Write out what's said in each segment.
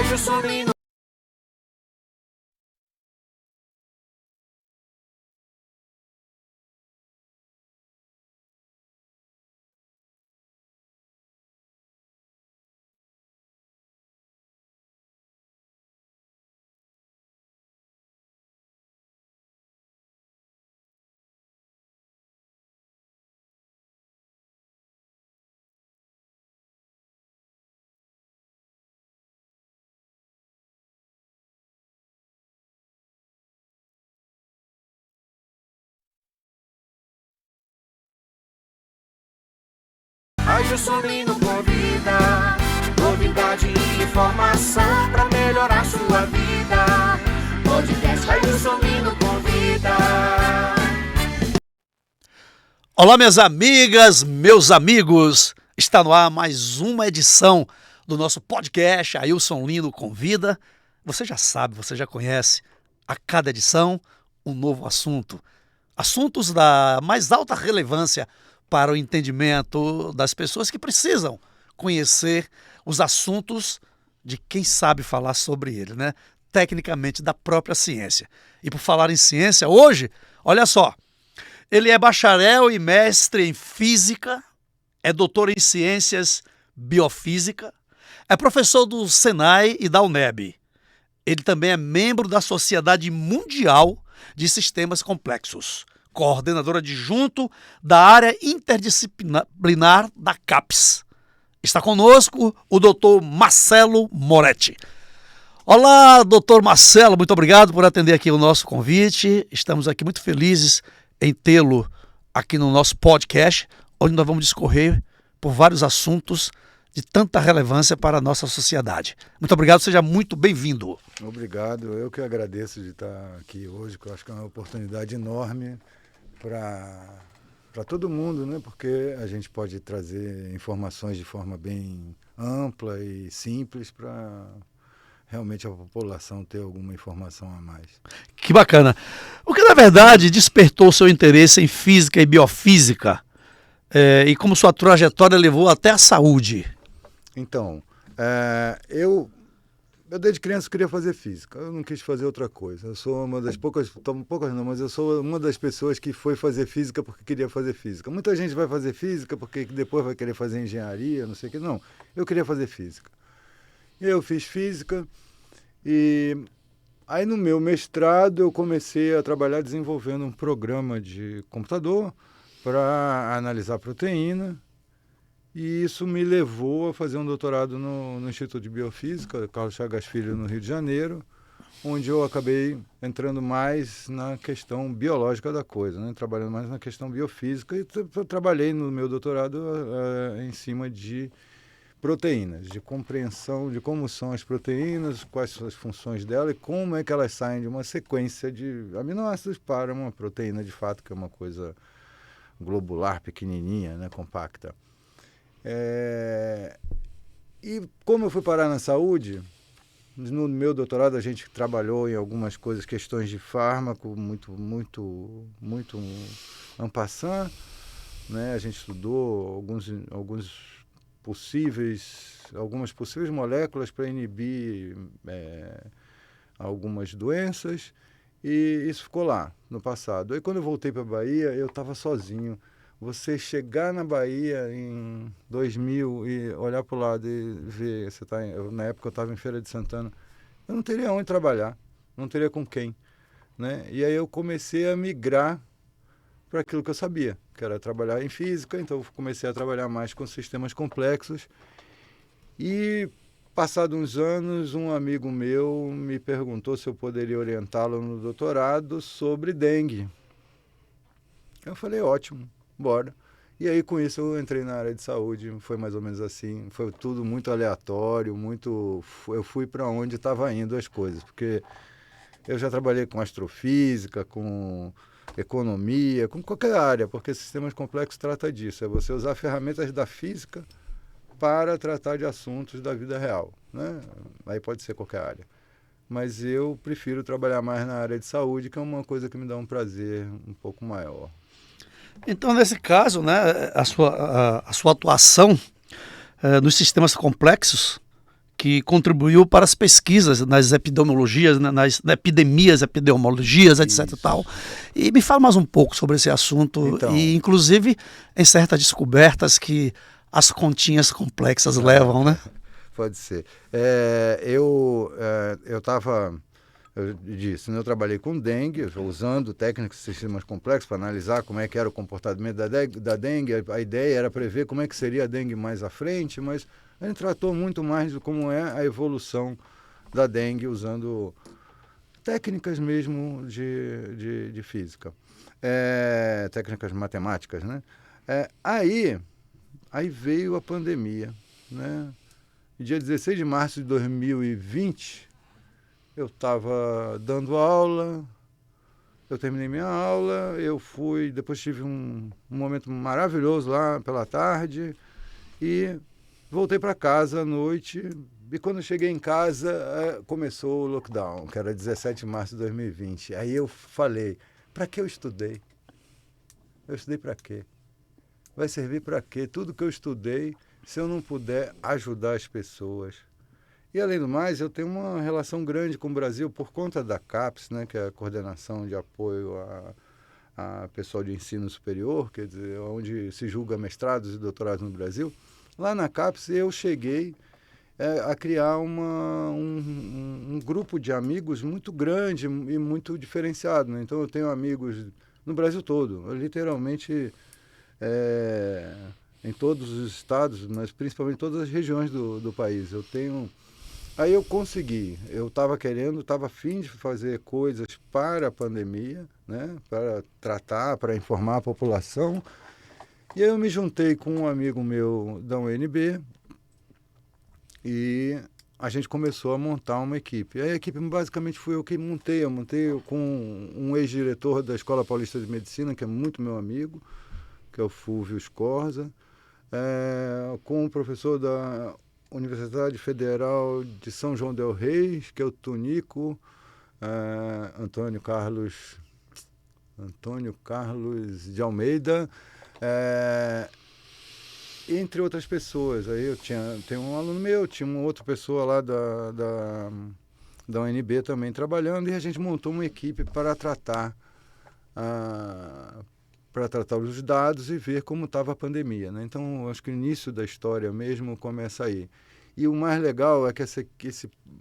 Ailson Lino. Ailson Lino convida, novidade e informação pra melhorar sua vida. Podcast Ailson Lino convida. Olá, minhas amigas, meus amigos. Está no ar mais uma edição do nosso podcast Ailson Lino convida. Você já sabe, você já conhece. A cada edição, um novo assunto. Assuntos da mais alta relevância para o entendimento das pessoas que precisam conhecer os assuntos de quem sabe falar sobre ele, né? Tecnicamente, da própria ciência. E por falar em ciência, hoje, olha só, ele é bacharel e mestre em física, é doutor em ciências biofísica, é professor do Senai e da UNEB. Ele também é membro da Sociedade Mundial de Sistemas Complexos, coordenador adjunto da área interdisciplinar da CAPES. Está conosco o doutor Marcelo Moretti. Olá, doutor Marcelo, muito obrigado por atender aqui o nosso convite. Estamos aqui muito felizes em tê-lo aqui no nosso podcast, onde nós vamos discorrer por vários assuntos de tanta relevância para a nossa sociedade. Muito obrigado, seja muito bem-vindo. Obrigado, eu que agradeço de estar aqui hoje, que eu acho que é uma oportunidade enorme para todo mundo, né? Porque a gente pode trazer informações de forma bem ampla e simples para realmente a população ter alguma informação a mais. Que bacana. O que, na verdade, despertou seu interesse em física e biofísica e como sua trajetória levou até a saúde? Então, eu desde criança queria fazer física, eu não quis fazer outra coisa. Eu sou uma das poucas não, mas eu sou uma das pessoas que foi fazer física porque queria fazer física. Muita gente vai fazer física porque depois vai querer fazer engenharia, não sei o que. Não, eu queria fazer física. Eu fiz física e aí no meu mestrado eu comecei a trabalhar desenvolvendo um programa de computador para analisar proteína. E isso me levou a fazer um doutorado no Instituto de Biofísica, Carlos Chagas Filho, no Rio de Janeiro, onde eu acabei entrando mais na questão biológica da coisa, né? Trabalhando mais na questão biofísica e trabalhei no meu doutorado em cima de proteínas, de compreensão de como são as proteínas, quais são as funções delas e como é que elas saem de uma sequência de aminoácidos para uma proteína de fato, que é uma coisa globular, pequenininha, né? Compacta. E como eu fui parar na saúde, no meu doutorado a gente trabalhou em algumas coisas, questões de fármaco, muito en passant, né? A gente estudou algumas possíveis moléculas para inibir algumas doenças, e isso ficou lá no passado. Aí quando eu voltei para a Bahia, eu estava sozinho. Você chegar na Bahia em 2000 e olhar para o lado e ver, na época eu estava em Feira de Santana, eu não teria onde trabalhar, não teria com quem, né? E aí eu comecei a migrar para aquilo que eu sabia, que era trabalhar em física, então eu comecei a trabalhar mais com sistemas complexos. E, passados uns anos, um amigo meu me perguntou se eu poderia orientá-lo no doutorado sobre dengue. Eu falei, ótimo. Bora. E aí, com isso, eu entrei na área de saúde, foi mais ou menos assim, foi tudo muito aleatório, eu fui para onde estava indo as coisas, porque eu já trabalhei com astrofísica, com economia, com qualquer área, porque sistemas complexos trata disso, é você usar ferramentas da física para tratar de assuntos da vida real, né? Aí pode ser qualquer área. Mas eu prefiro trabalhar mais na área de saúde, que é uma coisa que me dá um prazer um pouco maior. Então, nesse caso, né, a sua atuação nos sistemas complexos, que contribuiu para as pesquisas nas epidemiologias, né, nas epidemias, epidemiologias, etc. Isso. E tal. E me fala mais um pouco sobre esse assunto, Então. e inclusive em certas descobertas que as continhas complexas levam, né? Pode ser. Eu disse, né, eu trabalhei com dengue, usando técnicas de sistemas complexos para analisar como é que era o comportamento da dengue. A ideia era prever como é que seria a dengue mais à frente, mas a gente tratou muito mais de como é a evolução da dengue usando técnicas mesmo de física, técnicas matemáticas, né? Aí veio a pandemia, né? Dia 16 de março de 2020, eu estava dando aula, eu terminei minha aula, depois tive um momento maravilhoso lá pela tarde e voltei para casa à noite. E quando eu cheguei em casa, começou o lockdown, que era 17 de março de 2020. Aí eu falei, para que eu estudei? Eu estudei para quê? Vai servir para quê? Tudo que eu estudei, se eu não puder ajudar as pessoas. E, além do mais, eu tenho uma relação grande com o Brasil por conta da CAPES, né, que é a Coordenação de Apoio a Pessoal de Ensino Superior, quer dizer, onde se julga mestrados e doutorados no Brasil. Lá na CAPES eu cheguei a criar um grupo de amigos muito grande e muito diferenciado, né? Então eu tenho amigos no Brasil todo, literalmente em todos os estados, mas principalmente em todas as regiões do país. Aí eu consegui, eu estava a fim de fazer coisas para a pandemia, né? Para tratar, para informar a população. E aí eu me juntei com um amigo meu da UNB e a gente começou a montar uma equipe. Aí a equipe basicamente fui eu que montei. Eu montei com um ex-diretor da Escola Paulista de Medicina, que é muito meu amigo, que é o Fúvio Scorza, com o professor da Universidade Federal de São João del Rei, que é o Tunico, Antônio Carlos de Almeida, entre outras pessoas. Aí tem um aluno meu, tinha uma outra pessoa lá da UNB também trabalhando, e a gente montou uma equipe para tratar os dados e ver como estava a pandemia, né? Então, acho que o início da história mesmo começa aí. E o mais legal é que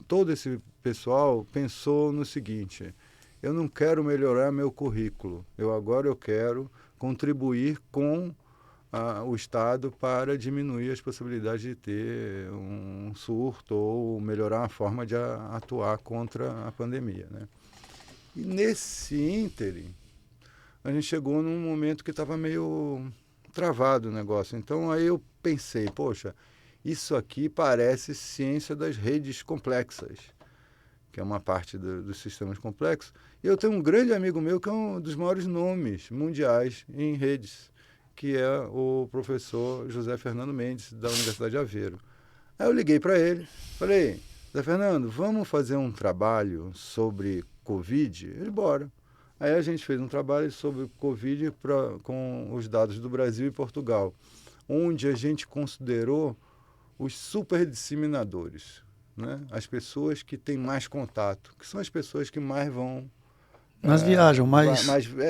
todo esse pessoal pensou no seguinte: eu não quero melhorar meu currículo, agora eu quero contribuir com o Estado para diminuir as possibilidades de ter um surto ou melhorar a forma de atuar contra a pandemia, né? E nesse ínterim, a gente chegou num momento que estava meio travado o negócio. Então aí eu pensei, poxa, isso aqui parece ciência das redes complexas, que é uma parte dos sistemas complexos. E eu tenho um grande amigo meu que é um dos maiores nomes mundiais em redes, que é o professor José Fernando Mendes, da Universidade de Aveiro. Aí eu liguei para ele, falei, Zé Fernando, vamos fazer um trabalho sobre Covid? Ele, bora. Aí a gente fez um trabalho sobre Covid com os dados do Brasil e Portugal, onde a gente considerou os superdisseminadores, né? As pessoas que têm mais contato, que são as pessoas que mais vão... viajam,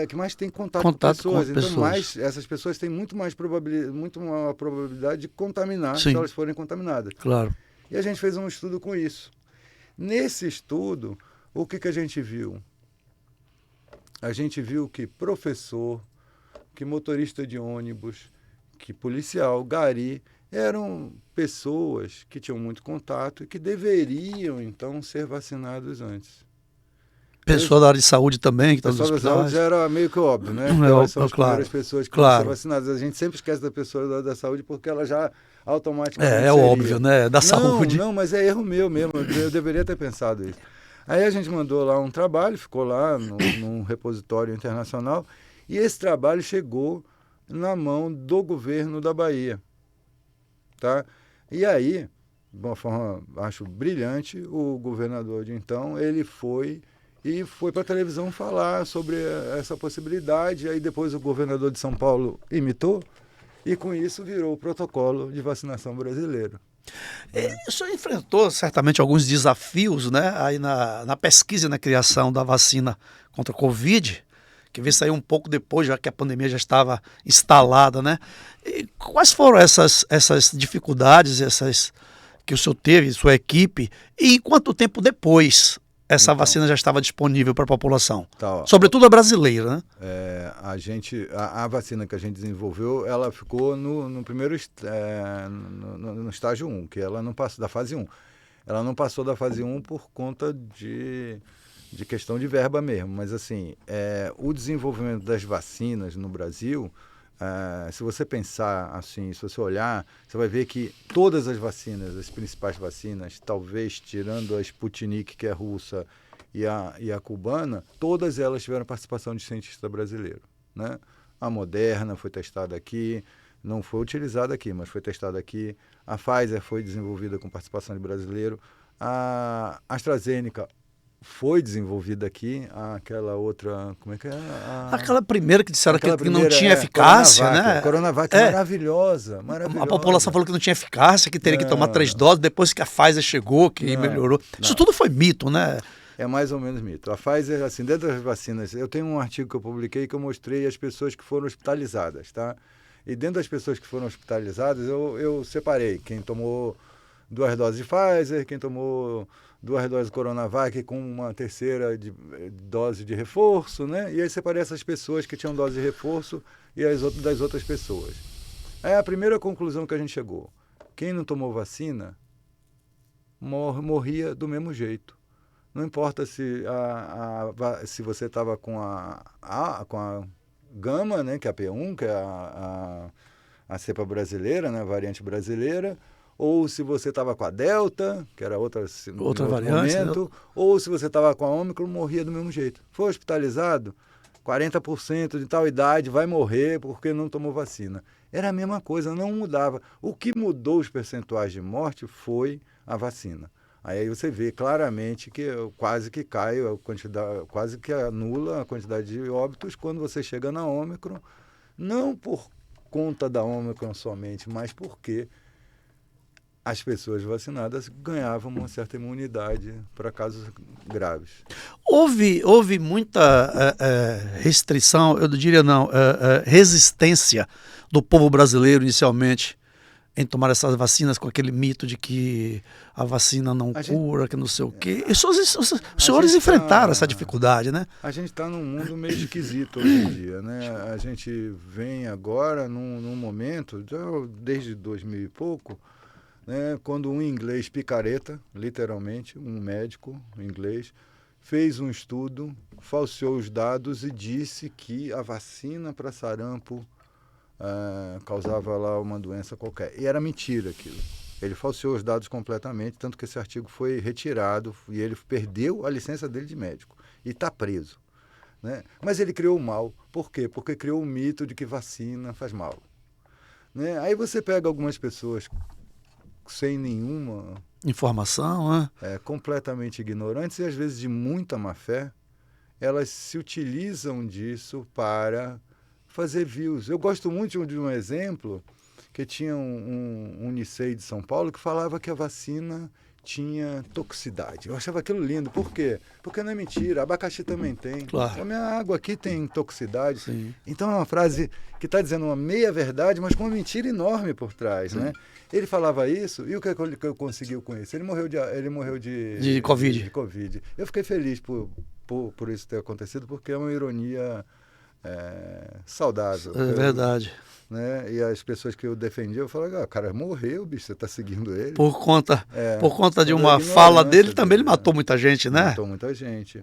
que mais têm contato com pessoas. Então, essas pessoas têm muito maior probabilidade de contaminar, Sim, se elas forem contaminadas. Claro. E a gente fez um estudo com isso. Nesse estudo, o que a gente viu? A gente viu que professor, que motorista de ônibus, que policial, gari, eram pessoas que tinham muito contato e que deveriam, então, ser vacinados antes. Pessoa da área de saúde também, que está nos hospitais. Pessoal da saúde já era meio que óbvio, né? Elas são as primeiras pessoas que vão ser vacinadas. A gente sempre esquece da pessoa da saúde porque ela já automaticamente seria. Óbvio, né? Da saúde. Não, mas é erro meu mesmo. Eu deveria ter pensado isso. Aí a gente mandou lá um trabalho, ficou lá num repositório internacional, e esse trabalho chegou na mão do governo da Bahia. Tá? E aí, de uma forma, acho brilhante, o governador de então, ele foi para a televisão falar sobre essa possibilidade. Aí depois o governador de São Paulo imitou, E com isso virou o protocolo de vacinação brasileiro. E o senhor enfrentou certamente alguns desafios, né, aí na pesquisa e na criação da vacina contra a Covid, que veio sair um pouco depois, já que a pandemia já estava instalada, né? E quais foram essas dificuldades, essas que o senhor teve, sua equipe, e quanto tempo depois essa vacina já estava disponível para a população? Tá, Sobretudo a brasileira, né? A vacina que a gente desenvolveu, ela ficou no primeiro no estágio 1, que ela não passou da fase 1. Ela não passou da fase 1 por conta de questão de verba mesmo. Mas assim, o desenvolvimento das vacinas no Brasil, se você pensar assim, se você olhar, você vai ver que todas as vacinas, as principais vacinas, talvez tirando a Sputnik, que é russa, e a cubana, todas elas tiveram participação de cientista brasileiro, né? A Moderna foi testada aqui, não foi utilizada aqui, mas foi testada aqui. A Pfizer foi desenvolvida com participação de brasileiro. A AstraZeneca foi desenvolvida aqui, aquela outra, como é que é? Aquela primeira que disseram que não primeira, tinha eficácia, Coronavac, né? A Coronavac maravilhosa. A população falou que não tinha eficácia, que teria que tomar 3 doses, depois que a Pfizer chegou, que melhorou. Isso tudo foi mito, né? É mais ou menos mito. A Pfizer, assim, dentro das vacinas, eu tenho um artigo que eu publiquei que eu mostrei as pessoas que foram hospitalizadas, tá? E dentro das pessoas que foram hospitalizadas, eu separei quem tomou 2 doses de Pfizer, quem tomou 2 doses de Coronavac com uma terceira dose de reforço, né? E aí separei essas pessoas que tinham dose de reforço e das outras pessoas. Aí a primeira conclusão que a gente chegou: quem não tomou vacina morria do mesmo jeito. Não importa se você estava com a gama, né, que é a P1, que é a cepa brasileira, né, a variante brasileira, ou se você estava com a Delta, que era outra variante, momento, né? Ou se você estava com a Ômicron, morria do mesmo jeito. Foi hospitalizado, 40% de tal idade vai morrer porque não tomou vacina. Era a mesma coisa, não mudava. O que mudou os percentuais de morte foi a vacina. Aí você vê claramente que quase que cai a quantidade, quase que anula a quantidade de óbitos quando você chega na Ômicron, não por conta da Ômicron somente, mas porque as pessoas vacinadas ganhavam uma certa imunidade para casos graves. Houve muita restrição, eu diria não, resistência do povo brasileiro inicialmente em tomar essas vacinas, com aquele mito de que a vacina não cura, que não sei o quê. Os senhores enfrentaram essa dificuldade, né? A gente está num mundo meio esquisito hoje em dia, né? A gente vem agora num momento, desde 2000 e pouco, né, quando um inglês picareta, literalmente, um médico inglês, fez um estudo, falseou os dados e disse que a vacina para sarampo causava lá uma doença qualquer. E era mentira aquilo. Ele falseou os dados completamente, tanto que esse artigo foi retirado e ele perdeu a licença dele de médico. E está preso, né? Mas ele criou o mal. Por quê? Porque criou o mito de que vacina faz mal, né? Aí você pega algumas pessoas sem nenhuma informação, né? Completamente ignorantes e às vezes de muita má fé, elas se utilizam disso para fazer views. Eu gosto muito de um exemplo que tinha um Nicei de São Paulo que falava que a vacina tinha toxicidade. Eu achava aquilo lindo. Por quê? Porque não é mentira. Abacaxi também tem. Claro. A minha água aqui tem toxicidade. Sim. Então é uma frase que está dizendo uma meia verdade, mas com uma mentira enorme por trás, né? Ele falava isso e o que eu conseguiu com isso? Ele morreu de Covid. De Covid. Eu fiquei feliz por isso ter acontecido, porque é uma ironia saudável. É verdade. Né? E as pessoas que eu defendia, eu falava, o cara morreu, bicho, você está seguindo ele. Por conta de uma fala dele, também ele matou muita gente, né? Matou muita gente.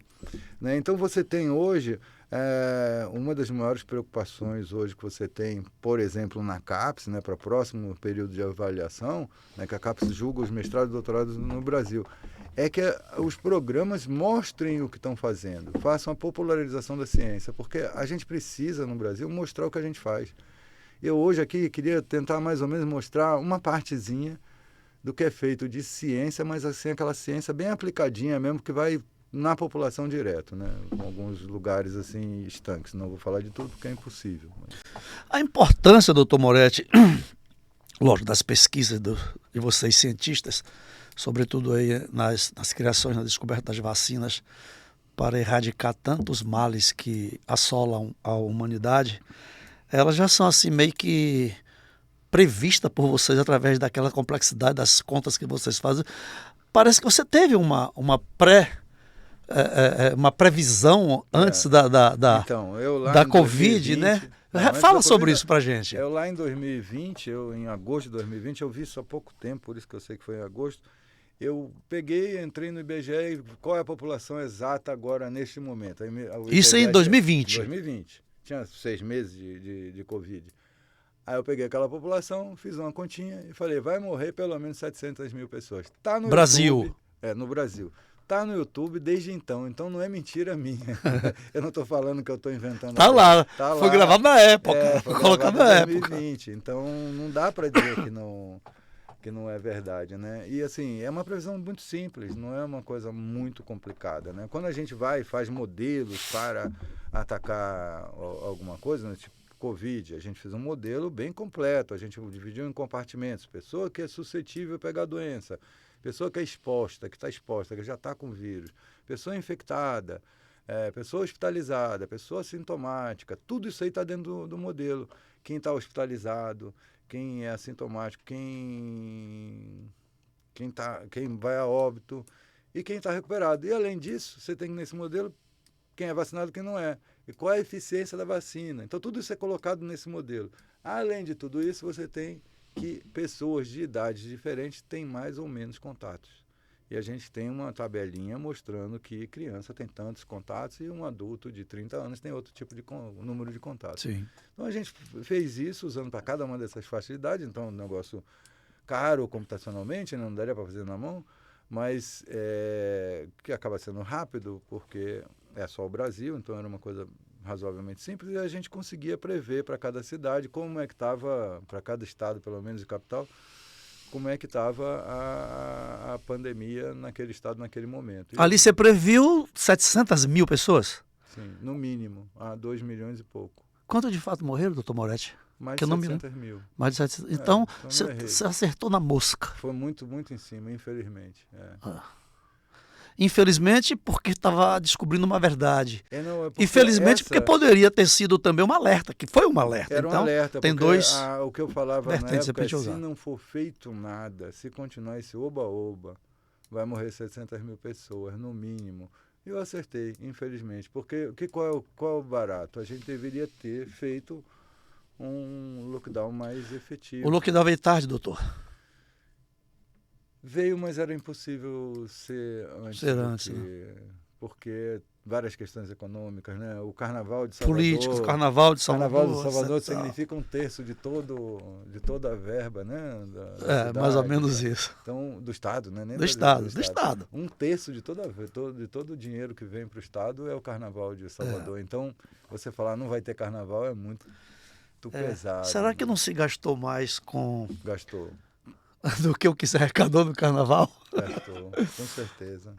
Né? Então você tem hoje, uma das maiores preocupações hoje que você tem, por exemplo, na CAPES, né, para o próximo período de avaliação, né, que a CAPES julga os mestrados e doutorados no Brasil, é que os programas mostrem o que estão fazendo, façam a popularização da ciência, porque a gente precisa, no Brasil, mostrar o que a gente faz. Eu hoje aqui queria tentar mais ou menos mostrar uma partezinha do que é feito de ciência, mas assim, aquela ciência bem aplicadinha mesmo, que vai na população direto, né? Com alguns lugares assim estanques. Não vou falar de tudo porque é impossível. A importância, doutor Moretti, lógico, das pesquisas de vocês cientistas, sobretudo aí nas criações, na descoberta das vacinas, para erradicar tantos males que assolam a humanidade, elas já são assim meio que previstas por vocês através daquela complexidade das contas que vocês fazem. Parece que você teve uma previsão antes Então, eu lá da em Covid, 2020, né? não, antes Fala da sobre Covid, isso pra gente. Eu lá em 2020, em agosto de 2020, eu vi isso há pouco tempo, por isso que eu sei que foi em agosto. Eu peguei, entrei no IBGE e qual é a população exata agora, neste momento? Isso em 2020. 2020. Tinha 6 meses de Covid. Aí eu peguei aquela população, fiz uma continha e falei, vai morrer pelo menos 700 mil pessoas. Tá no Brasil. YouTube, no Brasil. Tá no YouTube desde então não é mentira minha. Eu não estou falando que eu estou inventando. Tá lá, tá foi lá. gravado na época, Foi colocado gravado na em época. 2020, então não dá para dizer que não é verdade, né? E assim, é uma previsão muito simples, não é uma coisa muito complicada, né? Quando a gente vai e faz modelos para atacar alguma coisa, né? Tipo Covid, a gente fez um modelo bem completo, a gente dividiu em compartimentos, pessoa que é suscetível a pegar a doença, pessoa que é exposta, que está exposta, que já está com vírus, pessoa infectada, pessoa hospitalizada, pessoa sintomática, tudo isso aí está dentro do modelo. Quem está hospitalizado, quem é assintomático, quem vai a óbito e quem está recuperado. E além disso, você tem nesse modelo quem é vacinado e quem não é. E qual é a eficiência da vacina. Então tudo isso é colocado nesse modelo. Além de tudo isso, você tem que pessoas de idades diferentes têm mais ou menos contatos. E a gente tem uma tabelinha mostrando que criança tem tantos contatos e um adulto de 30 anos tem outro tipo de número de contatos. Sim. Então a gente fez isso usando para cada uma dessas faixas de idade, então é um negócio caro computacionalmente, não daria para fazer na mão, mas que acaba sendo rápido porque é só o Brasil, então era uma coisa razoavelmente simples e a gente conseguia prever para cada cidade como é que estava, para cada estado, pelo menos e capital, como é que estava a pandemia naquele estado, naquele momento. Ali você previu 700 mil pessoas? Sim, no mínimo, a 2 milhões e pouco. Quanto de fato morreram, doutor Moretti? Mais que de 700 mil. Mais de 700. Então, não errei. você acertou na mosca. Foi muito, muito em cima, infelizmente. Infelizmente, porque estava descobrindo uma verdade. Porque infelizmente, porque poderia ter sido também um alerta, que foi um alerta. Era então, um alerta, tem dois. O que eu falava na vertentes, época, se usar. não for feito nada, se continuar esse oba-oba, vai morrer 700 mil pessoas, no mínimo. E eu acertei, infelizmente. Porque qual é o barato? A gente deveria ter feito um lockdown mais efetivo. O lockdown veio tarde, doutor. Veio, mas era impossível ser antes. Porque várias questões econômicas, né? O Carnaval de Salvador... Políticos, Carnaval de Salvador... Carnaval de Salvador significa 1/3 de toda a verba, né? Da cidade, mais ou menos isso. Então, do Estado, né? Nem do Estado. 1/3 de todo o dinheiro que vem para o Estado é o Carnaval de Salvador. Então, você falar não vai ter Carnaval é muito pesado. Será que não se gastou mais com... Gastou. Do que o que se arrecadou no Carnaval? Gastou, com certeza.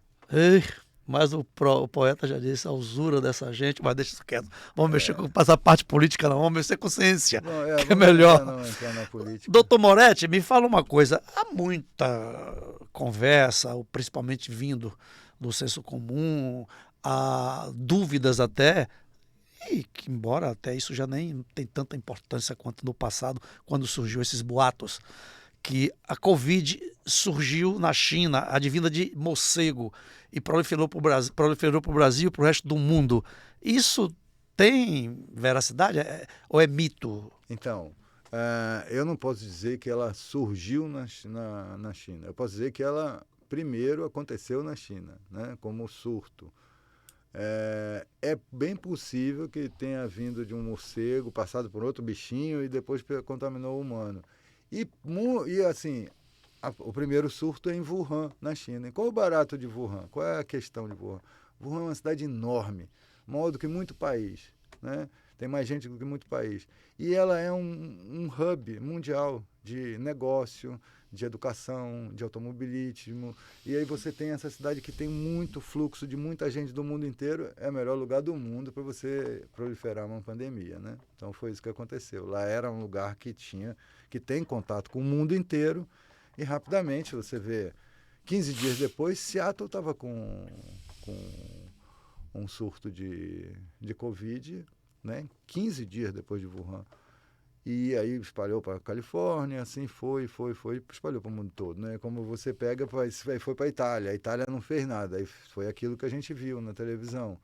Mas o poeta já disse a usura dessa gente, mas deixa isso quieto. Vamos mexer com essa parte política, não, vamos mexer com ciência, que é melhor. Não entrar na política. Doutor Moretti, me fala uma coisa, há muita conversa, principalmente vindo do senso comum, há dúvidas até, e que embora até isso já nem tem tanta importância quanto no passado, quando surgiu esses boatos, que a Covid surgiu na China, advinda de morcego, e proliferou para o Brasil e para o resto do mundo. Isso tem veracidade ou é mito? Então, eu não posso dizer que ela surgiu na China. Eu posso dizer que ela primeiro aconteceu na China, né, como surto. É bem possível que tenha vindo de um morcego, passado por outro bichinho e depois contaminou o humano. E assim, o primeiro surto é em Wuhan, na China. E qual é o barato de Wuhan? Qual é a questão de Wuhan? Wuhan é uma cidade enorme, maior do que muito país, né? Tem mais gente do que muito país. E ela é um hub mundial de negócio, de educação, de automobilismo. E aí você tem essa cidade que tem muito fluxo de muita gente do mundo inteiro, é o melhor lugar do mundo para você proliferar uma pandemia, né? Então foi isso que aconteceu. Lá era um lugar que tem contato com o mundo inteiro e rapidamente você vê, 15 dias depois, Seattle estava com um surto de Covid, né? 15 dias depois de Wuhan. E aí espalhou para a Califórnia, assim foi, espalhou para o mundo todo, né? Como você pega, foi para a Itália não fez nada, aí foi aquilo que a gente viu na televisão.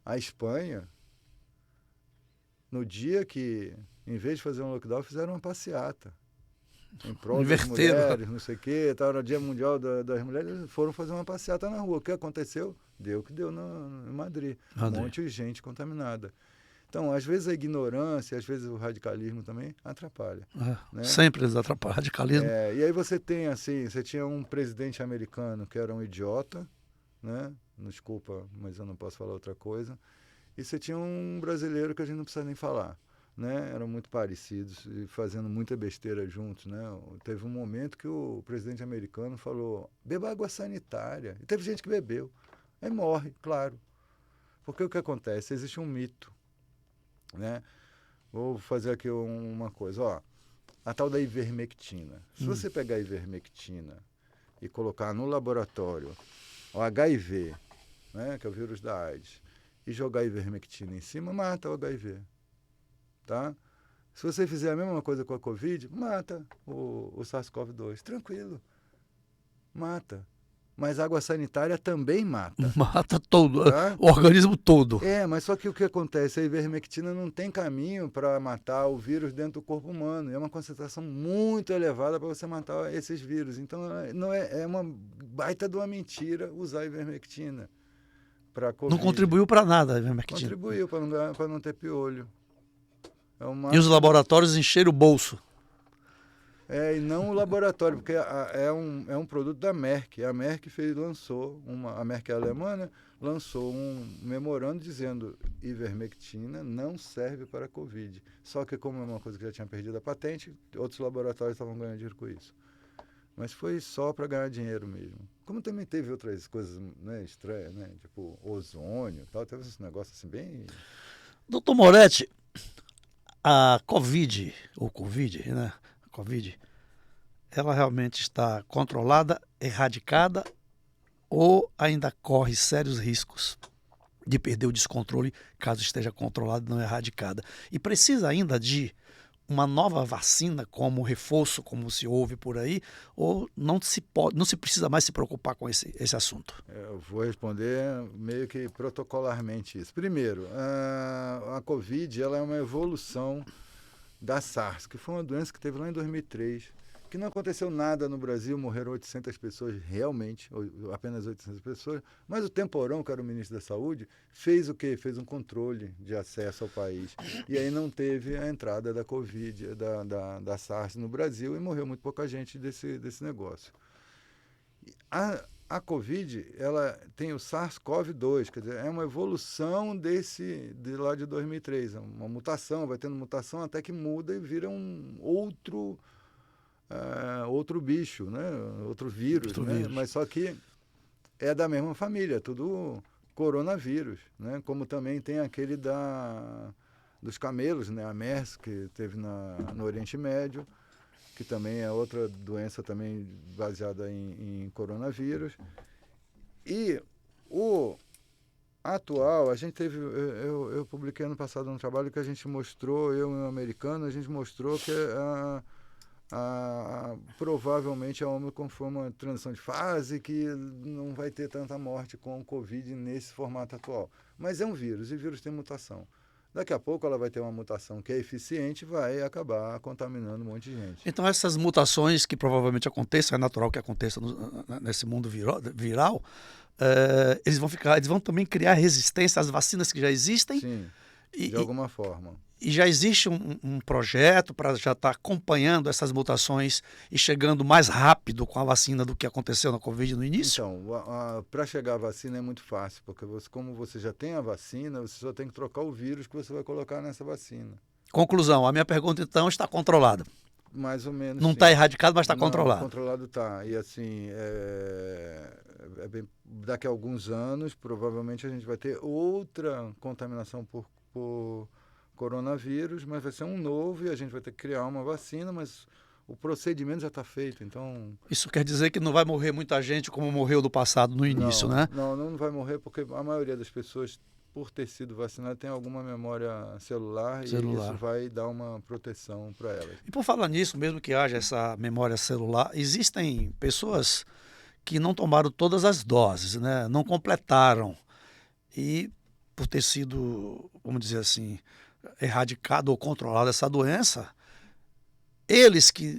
A Espanha, no dia que, em vez de fazer um lockdown, fizeram uma passeata. Em prol das mulheres, não sei o quê, estava no Dia Mundial das Mulheres, foram fazer uma passeata na rua. O que aconteceu? Deu o que deu em Madrid. Um monte de gente contaminada. Então, às vezes a ignorância, às vezes o radicalismo também atrapalha. Né? Sempre eles atrapalham, radicalismo. E aí você tem, assim, você tinha um presidente americano que era um idiota, né? Desculpa, mas eu não posso falar outra coisa. E você tinha um brasileiro que a gente não precisa nem falar, né? Eram muito parecidos e fazendo muita besteira juntos, né? Teve um momento que o presidente americano falou, beba água sanitária. E teve gente que bebeu. Aí morre, claro. Porque o que acontece? Existe um mito, né? Vou fazer aqui uma coisa, ó. A tal da ivermectina. Se você pegar a ivermectina e colocar no laboratório o HIV, né, que é o vírus da AIDS, e jogar a ivermectina em cima, mata o HIV. Tá? Se você fizer a mesma coisa com a Covid, mata o SARS-CoV-2. Tranquilo. Mata. Mas água sanitária também mata. Mata todo, tá? O organismo todo. Mas só que o que acontece? A ivermectina não tem caminho para matar o vírus dentro do corpo humano. É uma concentração muito elevada para você matar esses vírus. Então, é uma baita de uma mentira usar a ivermectina para Covid. Não contribuiu para nada a ivermectina. Contribuiu para não ter piolho. E os laboratórios encheram o bolso. E não o laboratório, porque é um produto da Merck. A Merck lançou, a Merck é alemã, né? Lançou um memorando dizendo ivermectina não serve para a Covid. Só que como é uma coisa que já tinha perdido a patente, outros laboratórios estavam ganhando dinheiro com isso. Mas foi só para ganhar dinheiro mesmo. Como também teve outras coisas, né, estranhas, né? Tipo ozônio e tal, teve esse negócio assim bem... Doutor Moretti, a Covid, né? A Covid, ela realmente está controlada, erradicada ou ainda corre sérios riscos de perder o descontrole caso esteja controlada e não erradicada? E precisa ainda de uma nova vacina como reforço, como se ouve por aí, ou não se precisa mais se preocupar com esse assunto? Eu vou responder meio que protocolarmente isso. Primeiro, a Covid ela é uma evolução da SARS, que foi uma doença que teve lá em 2003, que não aconteceu nada no Brasil, morreram 800 pessoas realmente, apenas 800 pessoas, mas o Temporão, que era o ministro da Saúde, fez o quê? Fez um controle de acesso ao país. E aí não teve a entrada da Covid, da SARS no Brasil, e morreu muito pouca gente desse negócio. A Covid, ela tem o SARS-CoV-2, quer dizer, é uma evolução de lá de 2003, uma mutação, vai tendo mutação até que muda e vira um outro bicho, né? Outro vírus, né? Mas só que é da mesma família, tudo coronavírus, né? Como também tem aquele dos camelos, né? A MERS, que teve no Oriente Médio, que também é outra doença também baseada em coronavírus. E o atual, a gente teve, eu publiquei ano passado um trabalho que a gente mostrou, eu e um americano, a gente mostrou que provavelmente a Omicron foi uma transição de fase, que não vai ter tanta morte com o Covid nesse formato atual. Mas é um vírus, e vírus tem mutação. Daqui a pouco ela vai ter uma mutação que é eficiente e vai acabar contaminando um monte de gente. Então essas mutações que provavelmente aconteçam, é natural que aconteça nesse mundo viral, eles vão também criar resistência às vacinas que já existem? Sim, de alguma forma. E já existe um projeto para já estar acompanhando essas mutações e chegando mais rápido com a vacina do que aconteceu na Covid no início? Então, para chegar à vacina é muito fácil, porque como você já tem a vacina, você só tem que trocar o vírus que você vai colocar nessa vacina. Conclusão, a minha pergunta então está controlada. Mais ou menos. Não sim. está erradicado, mas está Não, controlado. Controlado tá. E assim, daqui a alguns anos, provavelmente a gente vai ter outra contaminação por coronavírus, mas vai ser um novo e a gente vai ter que criar uma vacina, mas o procedimento já está feito, então... Isso quer dizer que não vai morrer muita gente como morreu no passado, no início, né? Não vai morrer porque a maioria das pessoas, por ter sido vacinada, tem alguma memória celular. E isso vai dar uma proteção para elas. E por falar nisso, mesmo que haja essa memória celular, existem pessoas que não tomaram todas as doses, né? Não completaram. E por ter sido, vamos dizer assim, erradicado ou controlado essa doença,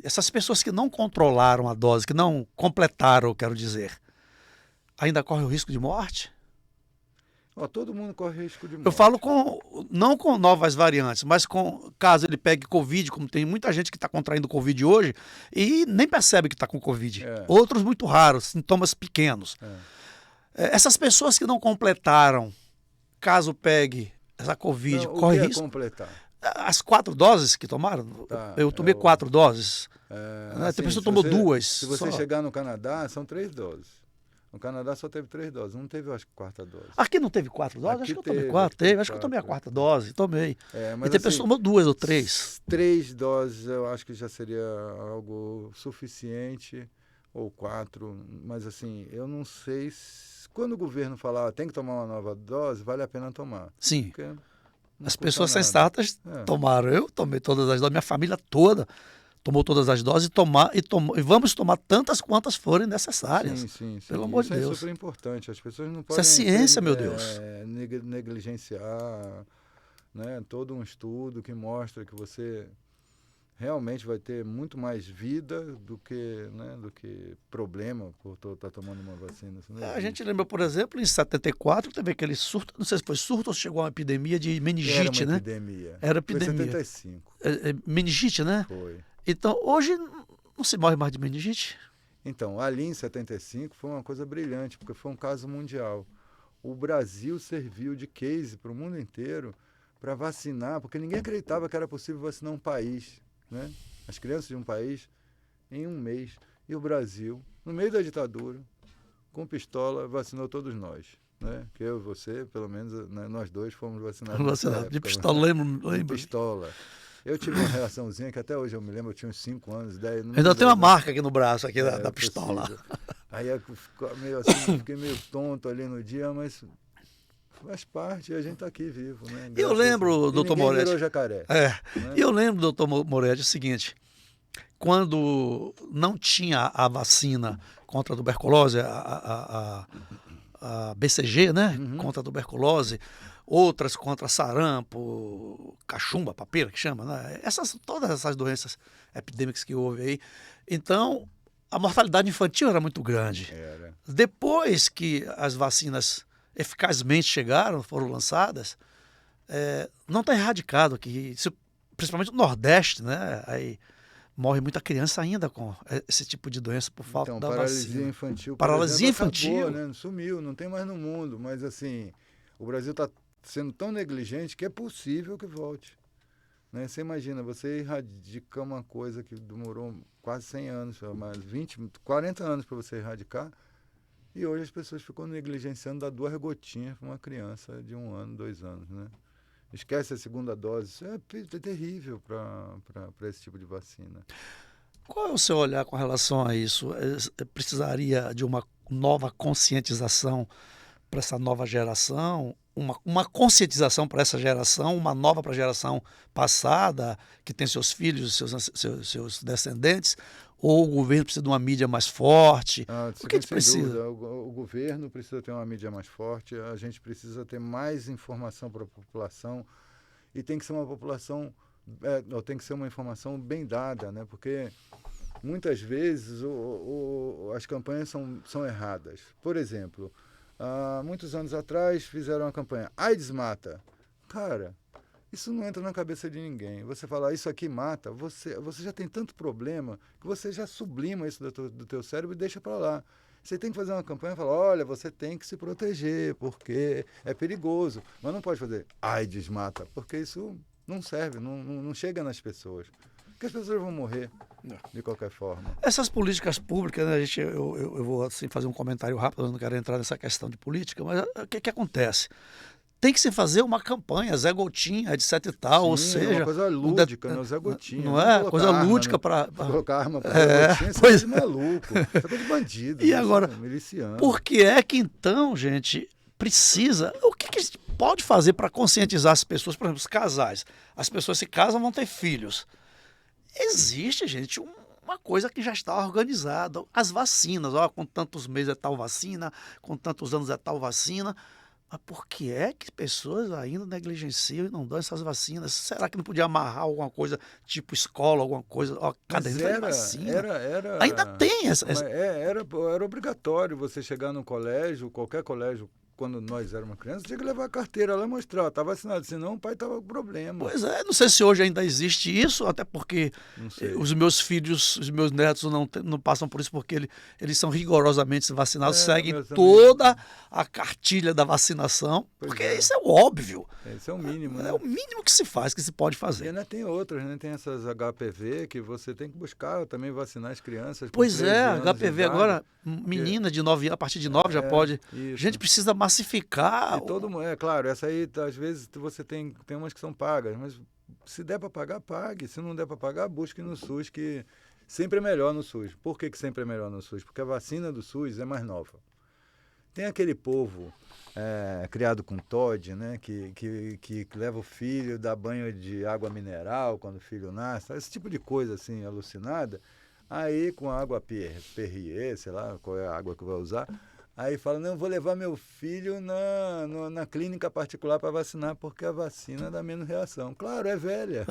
essas pessoas que não controlaram a dose, que não completaram, quero dizer, ainda correm o risco de morte? Todo mundo corre risco de morte. Eu falo não com novas variantes, mas caso ele pegue Covid, como tem muita gente que está contraindo Covid hoje e nem percebe que está com Covid. Outros muito raros, sintomas pequenos. Essas pessoas que não completaram, caso pegue essa Covid, corre risco? Completar? As 4 doses que tomaram? Eu tomei 4 doses. Assim, tem pessoa que tomou 2. Se você chegar no Canadá, são 3 doses. No Canadá só teve 3 doses, não teve, eu acho, 4ª dose. Aqui não teve 4 doses? Acho que eu tomei 4. Acho que eu tomei a 4ª dose, tomei. Mas e tem pessoa que tomou 2 ou 3. 3 doses eu acho que já seria algo suficiente, ou 4, mas assim, eu não sei se... Quando o governo falar tem que tomar uma nova dose, vale a pena tomar. Sim. As pessoas sensatas tomaram. Eu tomei todas as doses, minha família toda tomou todas as doses e vamos tomar tantas quantas forem necessárias. Sim. Pelo amor de Deus. Isso é super importante. As pessoas não podem... Isso é ciência, meu Deus. Negligenciar, né, todo um estudo que mostra que você realmente vai ter muito mais vida do que problema por estar tomando uma vacina. A gente lembra, por exemplo, em 74 teve aquele surto, não sei se foi surto ou chegou uma epidemia de meningite, né? Era epidemia. Foi 75. Meningite, né? Foi. Então, hoje não se morre mais de meningite? Então, ali em 75 foi uma coisa brilhante, porque foi um caso mundial. O Brasil serviu de case para o mundo inteiro para vacinar, porque ninguém acreditava que era possível vacinar um país, né? As crianças de um país em um mês. E o Brasil, no meio da ditadura, com pistola, vacinou todos nós. Né? Que eu e você, pelo menos, né, nós dois fomos vacinados. De pistola, lembro. De pistola. Eu tive uma reaçãozinha que até hoje eu me lembro, eu tinha uns 5 anos, 10. Ainda tem uma marca aqui no braço, aqui da pistola. Aí eu fiquei meio tonto ali no dia, mas faz parte, a gente está aqui vivo. Né? Eu lembro, doutor Moretti. Virou jacaré. Né? Eu lembro, doutor Moretti, o seguinte: quando não tinha a vacina contra a tuberculose, a BCG, né? Contra a tuberculose, outras contra sarampo, cachumba, papeira, que chama, né? Todas essas doenças epidêmicas que houve aí. Então, a mortalidade infantil era muito grande. Depois que as vacinas eficazmente chegaram, foram lançadas, não está erradicado aqui, principalmente no Nordeste, né? Aí morre muita criança ainda com esse tipo de doença por falta da vacina. Paralisia infantil. Acabou, né? Sumiu, não tem mais no mundo, mas assim, o Brasil está sendo tão negligente que é possível que volte. Né? Você imagina, você erradicar uma coisa que demorou quase 100 anos, mais 40 anos para você erradicar, e hoje as pessoas ficam negligenciando dar 2 gotinhas para uma criança de 1 ano, 2 anos, né? Esquece a segunda dose. Isso é terrível para esse tipo de vacina. Qual é o seu olhar com relação a isso? Precisaria de uma nova conscientização para essa nova geração? Uma conscientização para essa geração, uma nova para a geração passada, que tem seus filhos, seus descendentes? Ou o governo precisa de uma mídia mais forte? O que precisa? O governo precisa ter uma mídia mais forte, a gente precisa ter mais informação para a população, e tem que ser uma população, tem que ser uma informação bem dada, né? Porque muitas vezes as campanhas são erradas. Por exemplo, há muitos anos atrás fizeram uma campanha AIDS mata. Cara, isso não entra na cabeça de ninguém. Você falar isso aqui mata, você já tem tanto problema que você já sublima isso do teu cérebro e deixa para lá. Você tem que fazer uma campanha e falar, olha, você tem que se proteger, porque é perigoso. Mas não pode fazer AIDS mata, porque isso não serve, não chega nas pessoas. Porque as pessoas vão morrer de qualquer forma. Essas políticas públicas, né, eu vou assim, fazer um comentário rápido, eu não quero entrar nessa questão de política, mas o que acontece? Tem que se fazer uma campanha, Zé Gotinha, etc e tal, Sim, ou seja... uma coisa lúdica, né? O Zé Gotinha. Não é? Coisa lúdica para... Colocar arma para Zé Gotinha, isso é coisa de maluco. Isso é coisa de bandido. E agora, miliciano. por que é que então, gente, precisa... O que a gente pode fazer para conscientizar as pessoas, por exemplo, os casais? As pessoas se casam, vão ter filhos. Existe, gente, uma coisa que já está organizada. As vacinas, ó, com tantos meses é tal vacina, com tantos anos é tal vacina. Mas por que é que pessoas ainda negligenciam e não dão essas vacinas? Será que não podia amarrar alguma coisa, tipo escola, alguma coisa, ó, caderneta de vacina? Ainda tem essa... Era obrigatório você chegar no colégio, qualquer colégio, quando nós éramos crianças, tinha que levar a carteira lá e mostrar, tá vacinado, senão o pai tava com problema. Pois é, não sei se hoje ainda existe isso, até porque os meus filhos, os meus netos não passam por isso, porque eles são rigorosamente vacinados, seguem toda a cartilha da vacinação, porque isso é o óbvio. Isso é o mínimo, né? É o mínimo que se faz, que se pode fazer. E ainda tem outras, né? Tem essas HPV que você tem que buscar também vacinar as crianças. Pois é, HPV agora, menina de 9 anos, a partir de 9 já pode. Isso. A gente precisa massificar. E todo mundo, claro, essa aí, às vezes, você tem umas que são pagas, mas se der para pagar, pague. Se não der para pagar, busque no SUS, que sempre é melhor no SUS. Por que sempre é melhor no SUS? Porque a vacina do SUS é mais nova. Tem aquele povo criado com TOD, né, que leva o filho, dá banho de água mineral quando o filho nasce, esse tipo de coisa assim, alucinada. Aí, com a água Perrier, sei lá qual é a água que vai usar, aí fala, não, vou levar meu filho na clínica particular para vacinar, porque a vacina dá menos reação. Claro, é velha.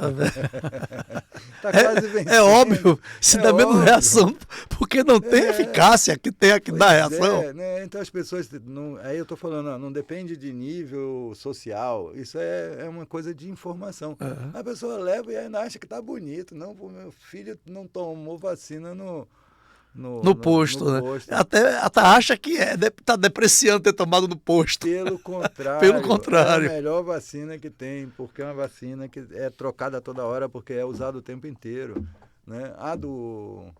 Tá quase vencendo. É óbvio, se dá menos reação, porque não tem eficácia que tem aqui da reação. Né? Então as pessoas, aí eu estou falando, não depende de nível social, isso é uma coisa de informação. A pessoa leva e ainda acha que tá bonito. Não, meu filho não tomou vacina no posto, né? Posto. Até acha que tá depreciando ter tomado no posto. Pelo contrário. Pelo contrário. É a melhor vacina que tem, porque é uma vacina que é trocada toda hora, porque é usada o tempo inteiro. Né? A do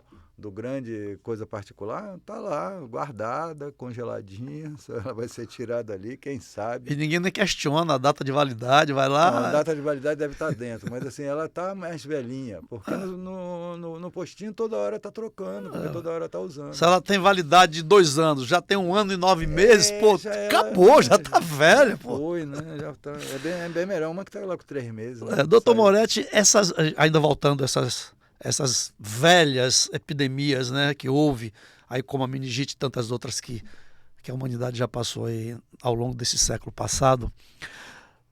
grande coisa particular, tá lá, guardada, congeladinha, ela vai ser tirada ali, quem sabe. E ninguém nem questiona a data de validade, vai lá... Não, a data de validade deve estar dentro, mas assim, ela tá mais velhinha, porque no postinho toda hora tá trocando, porque toda hora tá usando. Se ela tem validade de 2 anos, já tem 1 ano e 9 meses, pô, acabou, já tá velha, pô. Foi, né, já tá, é bem melhor, uma que tá lá com 3 meses. Né? Doutor Moretti, ainda voltando essas velhas epidemias, né, que houve, aí como a meningite e tantas outras que a humanidade já passou aí ao longo desse século passado.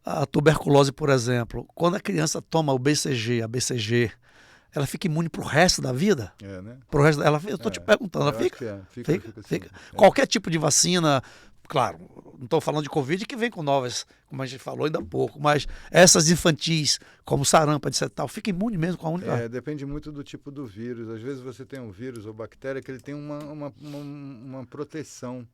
A tuberculose, por exemplo, quando a criança toma o BCG, a BCG, ela fica imune pro resto da vida? Né? Eu tô te perguntando, ela fica? Fica. Qualquer tipo de vacina, claro, não estou falando de Covid que vem com novas, como a gente falou ainda há pouco, mas essas infantis, como sarampo, etc. Fica imune mesmo com a única... Depende muito do tipo do vírus. Às vezes você tem um vírus ou bactéria que ele tem uma proteção.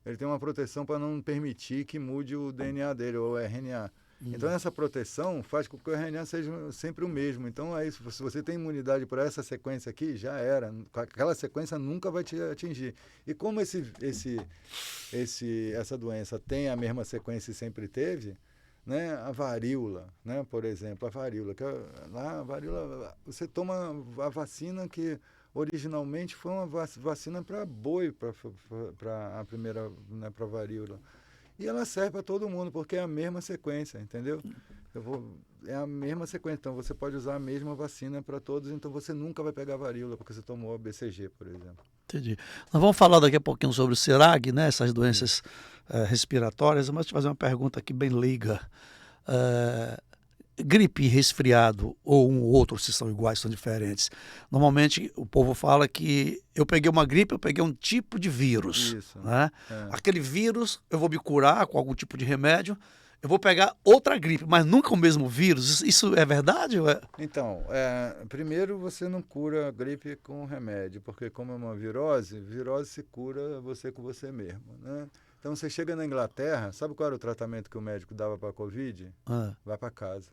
Ele tem uma proteção para não permitir que mude o DNA dele, ou o RNA. Então essa proteção faz com que o RNA seja sempre o mesmo. Então aí, se você tem imunidade por essa sequência aqui, já era. Aquela sequência nunca vai te atingir. E como essa doença tem a mesma sequência e sempre teve, né? A varíola, né? Por exemplo, a varíola, você toma a vacina que originalmente foi uma vacina para boi, para a primeira, né, para varíola. E ela serve para todo mundo, porque é a mesma sequência, entendeu? É a mesma sequência, então você pode usar a mesma vacina para todos, então você nunca vai pegar varíola, porque você tomou a BCG, por exemplo. Entendi. Nós vamos falar daqui a pouquinho sobre o CIRAG, né, essas doenças respiratórias, mas te fazer uma pergunta aqui bem leiga. Gripe e resfriado, ou um ou outro, se são iguais, são diferentes. Normalmente o povo fala que eu peguei uma gripe, eu peguei um tipo de vírus. Isso. Né? Aquele vírus eu vou me curar com algum tipo de remédio, eu vou pegar outra gripe, mas nunca o mesmo vírus. Isso é verdade? Ou é? Então, primeiro você não cura a gripe com remédio, porque como é uma virose se cura você com você mesmo, né? Então você chega na Inglaterra, sabe qual era o tratamento que o médico dava para a Covid? Vai para casa.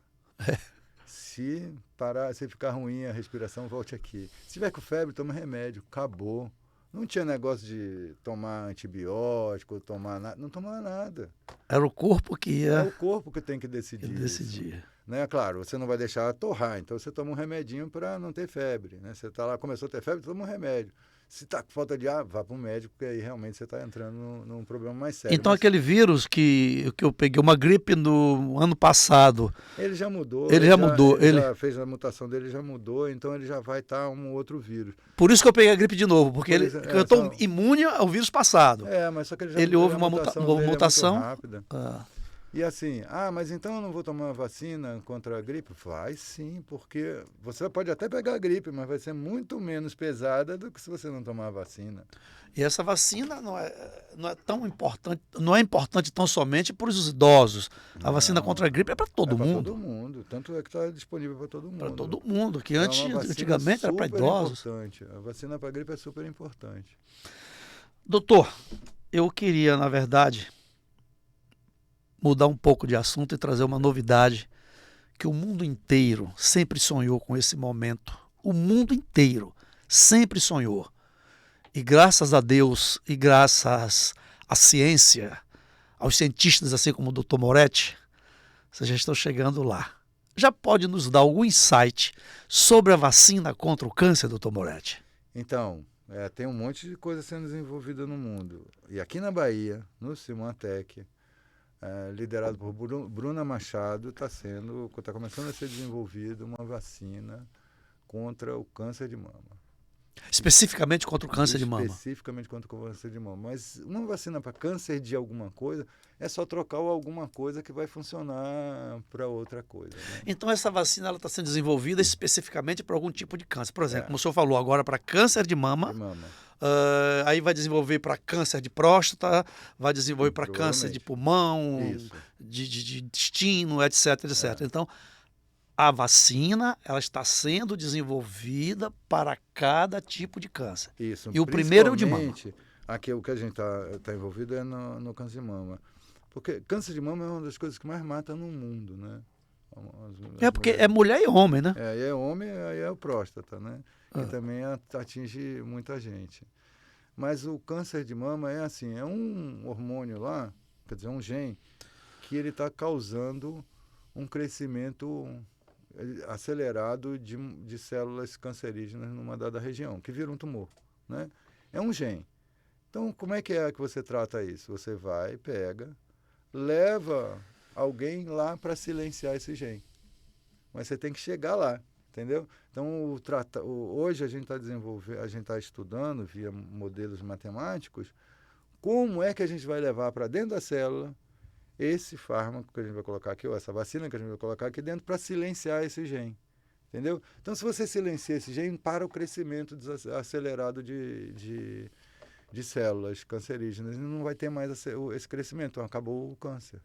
se parar, se ficar ruim a respiração, volte aqui. Se tiver com febre, toma remédio. Acabou. Não tinha negócio de tomar antibiótico, tomar nada. Não tomava nada. Era o corpo que É ia o corpo que tem que decidir. decidir. Né? Claro, você não vai deixar torrar, então você toma um remedinho para não ter febre. Né? Você está lá, começou a ter febre, toma um remédio. Se está com falta de ar, vá para o médico, porque aí realmente você está entrando num problema mais sério. Então Mas aquele vírus que eu peguei, uma gripe no ano passado, ele já mudou. Ele já mudou, Ele ele- já fez a mutação dele, já mudou, então ele já vai estar um outro vírus. por isso que eu peguei a gripe de novo, porque Pois porque é, eu estou só- imune ao vírus passado. Mas só que ele já Ele mudou, houve a uma mutação uma dele mutação. É muito rápida. Ah, E assim, mas então eu não vou tomar vacina contra a gripe? Vai sim, porque você pode até pegar a gripe, mas vai ser muito menos pesada do que se você não tomar a vacina. e essa vacina não é tão importante, não é importante tão somente para os idosos. A vacina Não. contra a gripe é para todo É para mundo. todo mundo, tanto é que está disponível para todo mundo. Para todo mundo, que É uma antes, vacina antigamente era para super idosos. importante. A vacina para a gripe é super importante. Doutor, eu queria, na verdade, mudar um pouco de assunto e trazer uma novidade que o mundo inteiro sempre sonhou com esse momento. O mundo inteiro sempre sonhou. E graças a Deus e graças à ciência, aos cientistas assim como o Dr. Moretti, vocês já estão chegando lá. Já pode nos dar algum insight sobre a vacina contra o câncer, Dr. Moretti? Então, tem um monte de coisa sendo desenvolvida no mundo. E aqui na Bahia, no Simantec, liderado por Bruna Machado, está começando a ser desenvolvida uma vacina contra o câncer de mama. Especificamente contra o câncer de mama. Especificamente contra o câncer de mama. Mas uma vacina para câncer de alguma coisa é só trocar alguma coisa que vai funcionar para outra coisa. Né? Então essa vacina está sendo desenvolvida especificamente para algum tipo de câncer. Por exemplo, como o senhor falou agora, para câncer de mama, De mama. aí vai desenvolver para câncer de próstata, vai desenvolver para câncer de pulmão, Isso. de intestino, etc, etc. Então, a vacina ela está sendo desenvolvida para cada tipo de câncer. Isso. E o primeiro é o de mama. Principalmente, aqui o que a gente tá envolvido é no câncer de mama. Porque câncer de mama é uma das coisas que mais mata no mundo, né? É porque é mulher e homem, né? Aí é homem, aí é o próstata, né? Ah. Que também atinge muita gente. Mas o câncer de mama é assim, é um hormônio lá, quer dizer, um gene, que ele está causando um crescimento acelerado de células cancerígenas numa dada região, que vira um tumor, né? É um gene. Então, como é que você trata isso? Você vai, pega, leva alguém lá para silenciar esse gene. Mas você tem que chegar lá, entendeu? Então, hoje a gente está desenvolvendo, a gente está estudando via modelos matemáticos como é que a gente vai levar para dentro da célula esse fármaco que a gente vai colocar aqui, ou essa vacina que a gente vai colocar aqui dentro para silenciar esse gene, entendeu? Então, se você silenciar esse gene, para o crescimento acelerado de células cancerígenas, não vai ter mais esse crescimento, então acabou o câncer.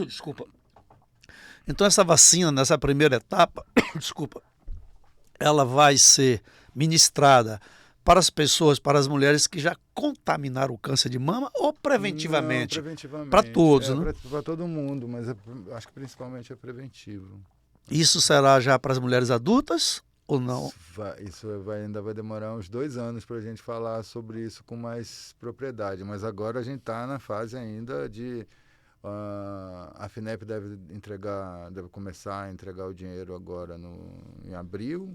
Desculpa. Então essa vacina, nessa primeira etapa, desculpa, ela vai ser ministrada para as pessoas, para as mulheres que já contaminaram o câncer de mama ou preventivamente? Não, preventivamente. Para todos, né? Para todo mundo, mas acho que principalmente é preventivo. Isso será já para as mulheres adultas ou não? Ainda vai demorar uns 2 anos para a gente falar sobre isso com mais propriedade, mas agora a gente está na fase ainda de... a FINEP deve começar a entregar o dinheiro agora em abril,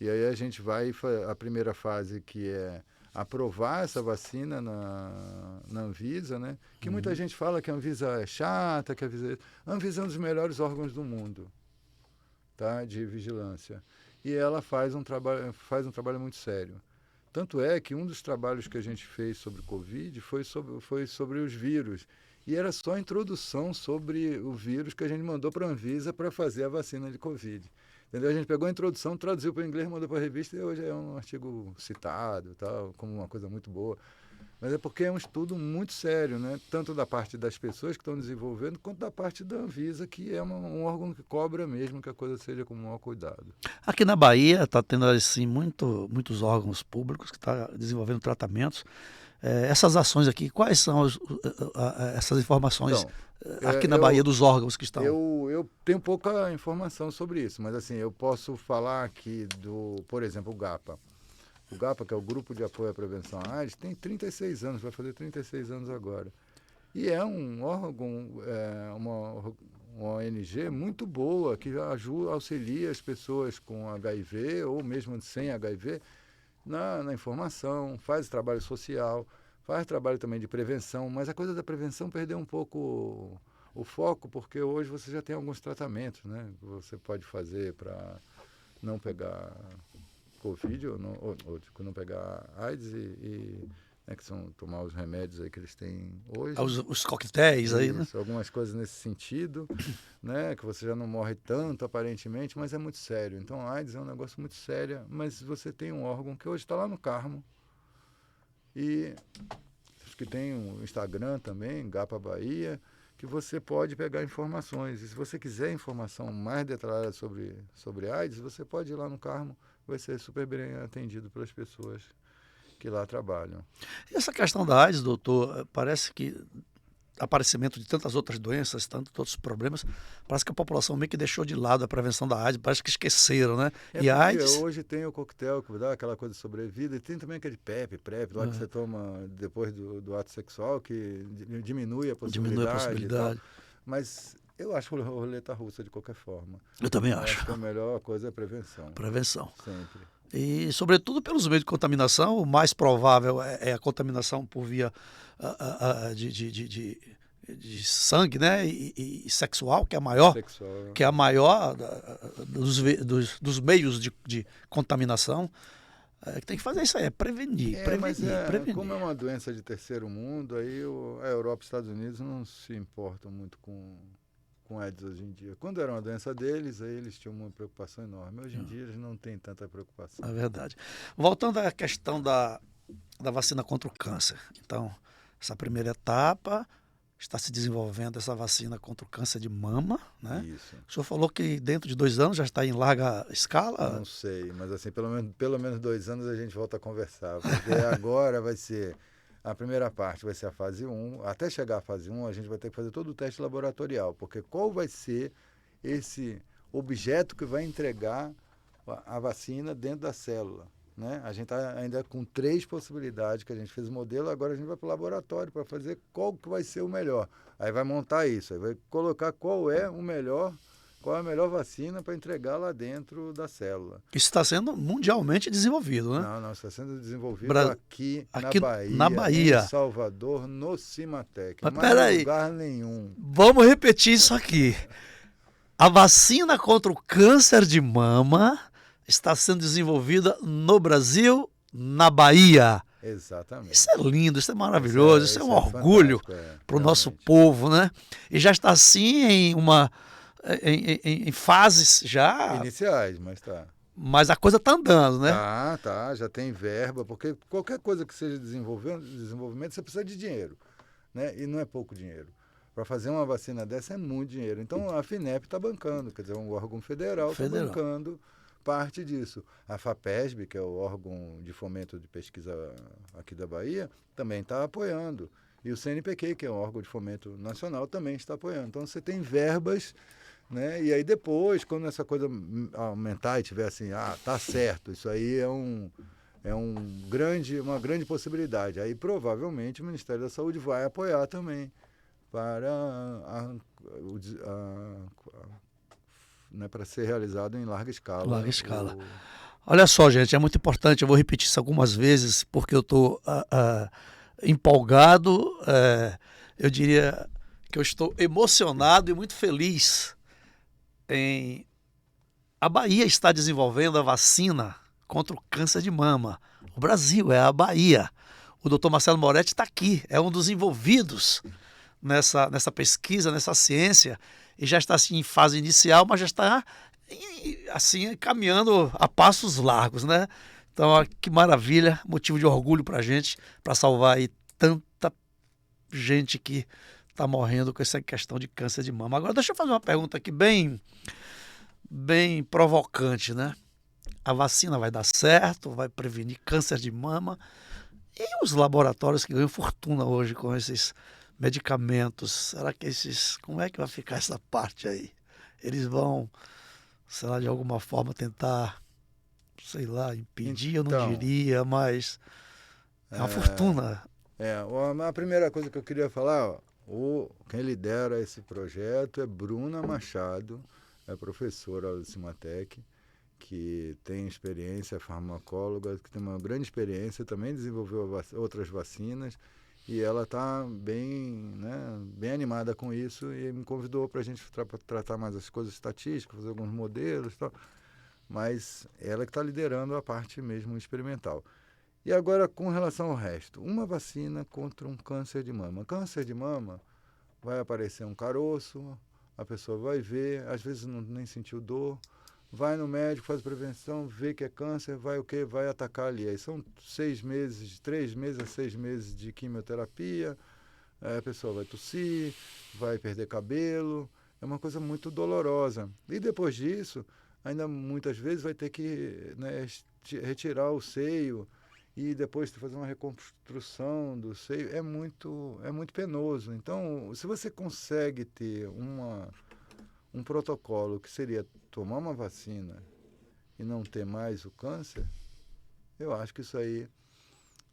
e aí a gente vai, a primeira fase que é aprovar essa vacina na Anvisa, né? Que muita gente fala que a Anvisa é chata, que a Anvisa é um dos melhores órgãos do mundo, tá? De vigilância. E ela faz um trabalho muito sério. Tanto é que um dos trabalhos que a gente fez sobre Covid foi sobre os vírus. E era só a introdução sobre o vírus que a gente mandou para a Anvisa para fazer a vacina de Covid. Entendeu? A gente pegou a introdução, traduziu para o inglês, mandou para a revista e hoje é um artigo citado, tal, como uma coisa muito boa. Mas é porque é um estudo muito sério, né? Tanto da parte das pessoas que estão desenvolvendo, quanto da parte da Anvisa, que é um órgão que cobra mesmo que a coisa seja com o maior cuidado. Aqui na Bahia está tendo assim, muitos órgãos públicos que estão desenvolvendo tratamentos essas ações aqui, quais são essas informações Então, aqui na Bahia dos órgãos que estão? Eu tenho pouca informação sobre isso, mas assim, eu posso falar aqui por exemplo, o GAPA. O GAPA, que é o Grupo de Apoio à Prevenção à AIDS, tem 36 anos, vai fazer 36 anos agora. E é um órgão, uma ONG muito boa, que auxilia as pessoas com HIV ou mesmo sem HIV na informação, faz trabalho social, faz trabalho também de prevenção, mas a coisa da prevenção perdeu um pouco o foco, porque hoje você já tem alguns tratamentos, né? Você pode fazer para não pegar Covid ou não pegar AIDS que são tomar os remédios aí que eles têm hoje. Os coquetéis aí, né? Algumas coisas nesse sentido, né? Que você já não morre tanto, aparentemente, mas é muito sério. Então, a AIDS é um negócio muito sério, mas você tem um órgão que hoje está lá no Carmo, e acho que tem um Instagram também, Gapa Bahia, que você pode pegar informações. E se você quiser informação mais detalhada sobre AIDS, você pode ir lá no Carmo, vai ser super bem atendido pelas pessoas que lá trabalham. E essa questão da AIDS, doutor, parece que aparecimento de tantas outras doenças, tantos outros problemas, parece que a população meio que deixou de lado a prevenção da AIDS, parece que esqueceram, né? E a AIDS... Hoje tem o coquetel que dá aquela coisa de sobrevida, e tem também aquele PrEP, lá que você toma depois do ato sexual, que diminui a possibilidade. Mas eu acho que roleta russa de qualquer forma. Eu também acho. Que a melhor coisa é a prevenção. Prevenção. Sempre. E, sobretudo, pelos meios de contaminação, o mais provável é a contaminação por via de sangue, né? E sexual, que é a maior, dos meios de contaminação. Tem que fazer isso aí, prevenir. Prevenir. Como é uma doença de terceiro mundo, aí a Europa e os Estados Unidos não se importam muito com AIDS hoje em dia. Quando era uma doença deles, aí eles tinham uma preocupação enorme. Hoje em dia eles não têm tanta preocupação. É verdade. Voltando à questão da vacina contra o câncer. Então, essa primeira etapa está se desenvolvendo essa vacina contra o câncer de mama, né? Isso. O senhor falou que dentro de 2 anos já está em larga escala? Não sei, mas assim, pelo menos 2 anos a gente volta a conversar. Porque agora vai ser... A primeira parte vai ser a fase 1. Até chegar à fase 1, a gente vai ter que fazer todo o teste laboratorial, porque qual vai ser esse objeto que vai entregar a vacina dentro da célula, né? A gente está ainda com 3 possibilidades, que a gente fez o modelo, agora a gente vai para o laboratório para fazer qual que vai ser o melhor. Aí vai montar isso, aí vai colocar qual é a melhor vacina para entregar lá dentro da célula. Isso está sendo mundialmente desenvolvido, né? Não, está sendo desenvolvido aqui na Bahia, em Salvador, no Cimatec. Mas não em lugar nenhum. Vamos repetir isso aqui. A vacina contra o câncer de mama está sendo desenvolvida no Brasil, na Bahia. Exatamente. Isso é lindo, isso é maravilhoso, isso é um orgulho para o nosso povo, né? E já está assim em fases já... iniciais, mas tá. Mas a coisa está andando, né? Tá, já tem verba, porque qualquer coisa que seja desenvolvimento, você precisa de dinheiro, né? E não é pouco dinheiro. Para fazer uma vacina dessa é muito dinheiro. Então a FINEP está bancando, quer dizer, um órgão federal está bancando parte disso. A FAPESB, que é o órgão de fomento de pesquisa aqui da Bahia, também está apoiando. E o CNPq, que é um órgão de fomento nacional, também está apoiando. Então você tem verbas, né? E aí depois, quando essa coisa aumentar e tiver assim, tá certo, isso aí uma grande possibilidade. Aí provavelmente o Ministério da Saúde vai apoiar também para ser realizado em larga escala. Larga escala. Olha só, gente, é muito importante, eu vou repetir isso algumas vezes, porque eu estou empolgado, eu diria que eu estou emocionado e muito feliz a Bahia está desenvolvendo a vacina contra o câncer de mama. O Brasil é a Bahia. O doutor Marcelo Moretti está aqui, é um dos envolvidos nessa pesquisa, nessa ciência, e já está assim, em fase inicial, mas já está assim, caminhando a passos largos, né? Então, que maravilha, motivo de orgulho para a gente, para salvar aí tanta gente que está morrendo com essa questão de câncer de mama. Agora, deixa eu fazer uma pergunta aqui bem provocante, né? A vacina vai dar certo, vai prevenir câncer de mama. E os laboratórios que ganham fortuna hoje com esses medicamentos, será que como é que vai ficar essa parte aí? Eles vão, sei lá, de alguma forma tentar, sei lá, impedir, eu não Então, diria, mas é uma fortuna. A primeira coisa que eu queria falar, quem lidera esse projeto é Bruna Machado, é professora do Cimatec, que tem experiência, farmacóloga, que tem uma grande experiência, também desenvolveu outras vacinas, e ela está bem, né, bem animada com isso e me convidou para a gente tratar mais as coisas estatísticas, fazer alguns modelos e tal, mas ela que está liderando a parte mesmo experimental. E agora, com relação ao resto, uma vacina contra um câncer de mama. Câncer de mama vai aparecer um caroço, a pessoa vai ver, às vezes nem sentiu dor, vai no médico, faz prevenção, vê que é câncer, vai o quê? Vai atacar ali. Aí são 6 meses, 3 meses a 6 meses de quimioterapia, a pessoa vai tossir, vai perder cabelo, é uma coisa muito dolorosa. E depois disso, ainda muitas vezes vai ter que, né, retirar o seio e depois fazer uma reconstrução do seio. É muito penoso. Então, se você consegue ter um protocolo que seria tomar uma vacina e não ter mais o câncer, eu acho que isso aí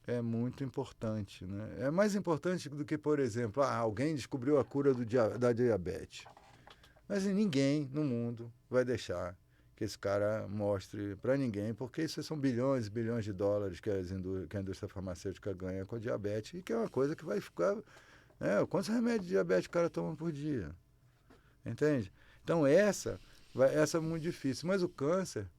é muito importante, né? É mais importante do que, por exemplo, alguém descobriu a cura da diabetes. Mas ninguém no mundo vai deixar que esse cara mostre para ninguém, porque isso são bilhões e bilhões de dólares que a indústria farmacêutica ganha com a diabetes, e que é uma coisa que vai ficar... quantos remédios de diabetes o cara toma por dia? Entende? Então essa é muito difícil, mas o câncer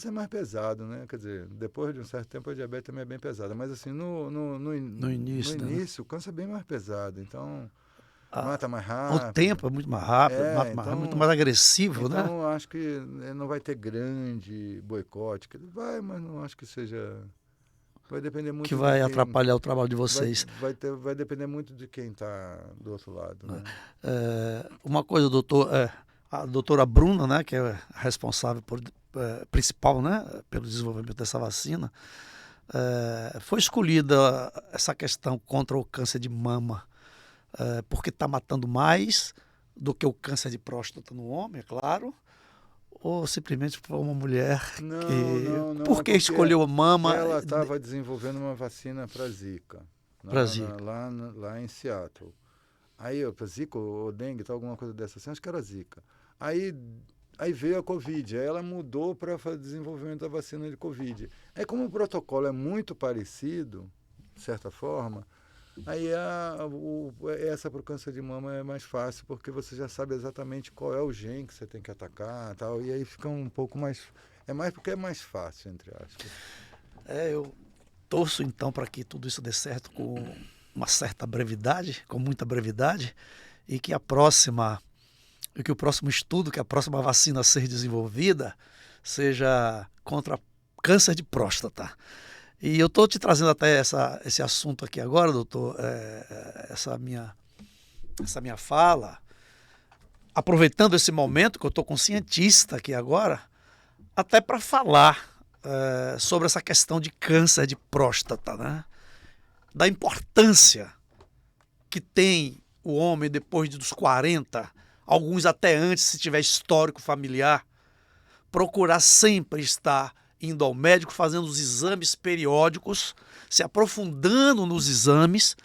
é mais pesado, né? Quer dizer, depois de um certo tempo a diabetes também é bem pesada, mas assim, no início, né? o câncer é bem mais pesado, então mata mais rápido. O tempo é muito mais rápido, mata muito mais agressivo, né? Então acho que não vai ter grande boicote, vai, mas não acho que seja... Vai depender muito... Que vai atrapalhar o trabalho de vocês. Vai depender muito de quem está do outro lado, né? Uma coisa, doutor, a doutora Bruna, né, que é responsável principal, né, pelo desenvolvimento dessa vacina, foi escolhida essa questão contra o câncer de mama, porque está matando mais do que o câncer de próstata no homem, é claro, ou simplesmente foi uma mulher Não, Por que escolheu a mama? Ela estava desenvolvendo uma vacina para Zika. Lá em Seattle. Aí, para Zika ou dengue, alguma coisa dessa assim, acho que era Zika. Aí veio a Covid, aí ela mudou para o desenvolvimento da vacina de Covid. Aí, como o protocolo é muito parecido, de certa forma, aí essa para o câncer de mama é mais fácil, porque você já sabe exatamente qual é o gene que você tem que atacar, tal, e aí fica um pouco mais... porque é mais fácil, entre aspas. Eu torço então para que tudo isso dê certo com uma certa brevidade, com muita brevidade, e que o próximo estudo, que a próxima vacina a ser desenvolvida seja contra câncer de próstata. E eu estou te trazendo até esse assunto aqui agora, doutor, essa minha fala, aproveitando esse momento que eu estou com um cientista aqui agora, até para falar sobre essa questão de câncer de próstata, né? Da importância que tem o homem depois dos 40, alguns até antes, se tiver histórico familiar, procurar sempre estar indo ao médico, fazendo os exames periódicos, se aprofundando nos exames,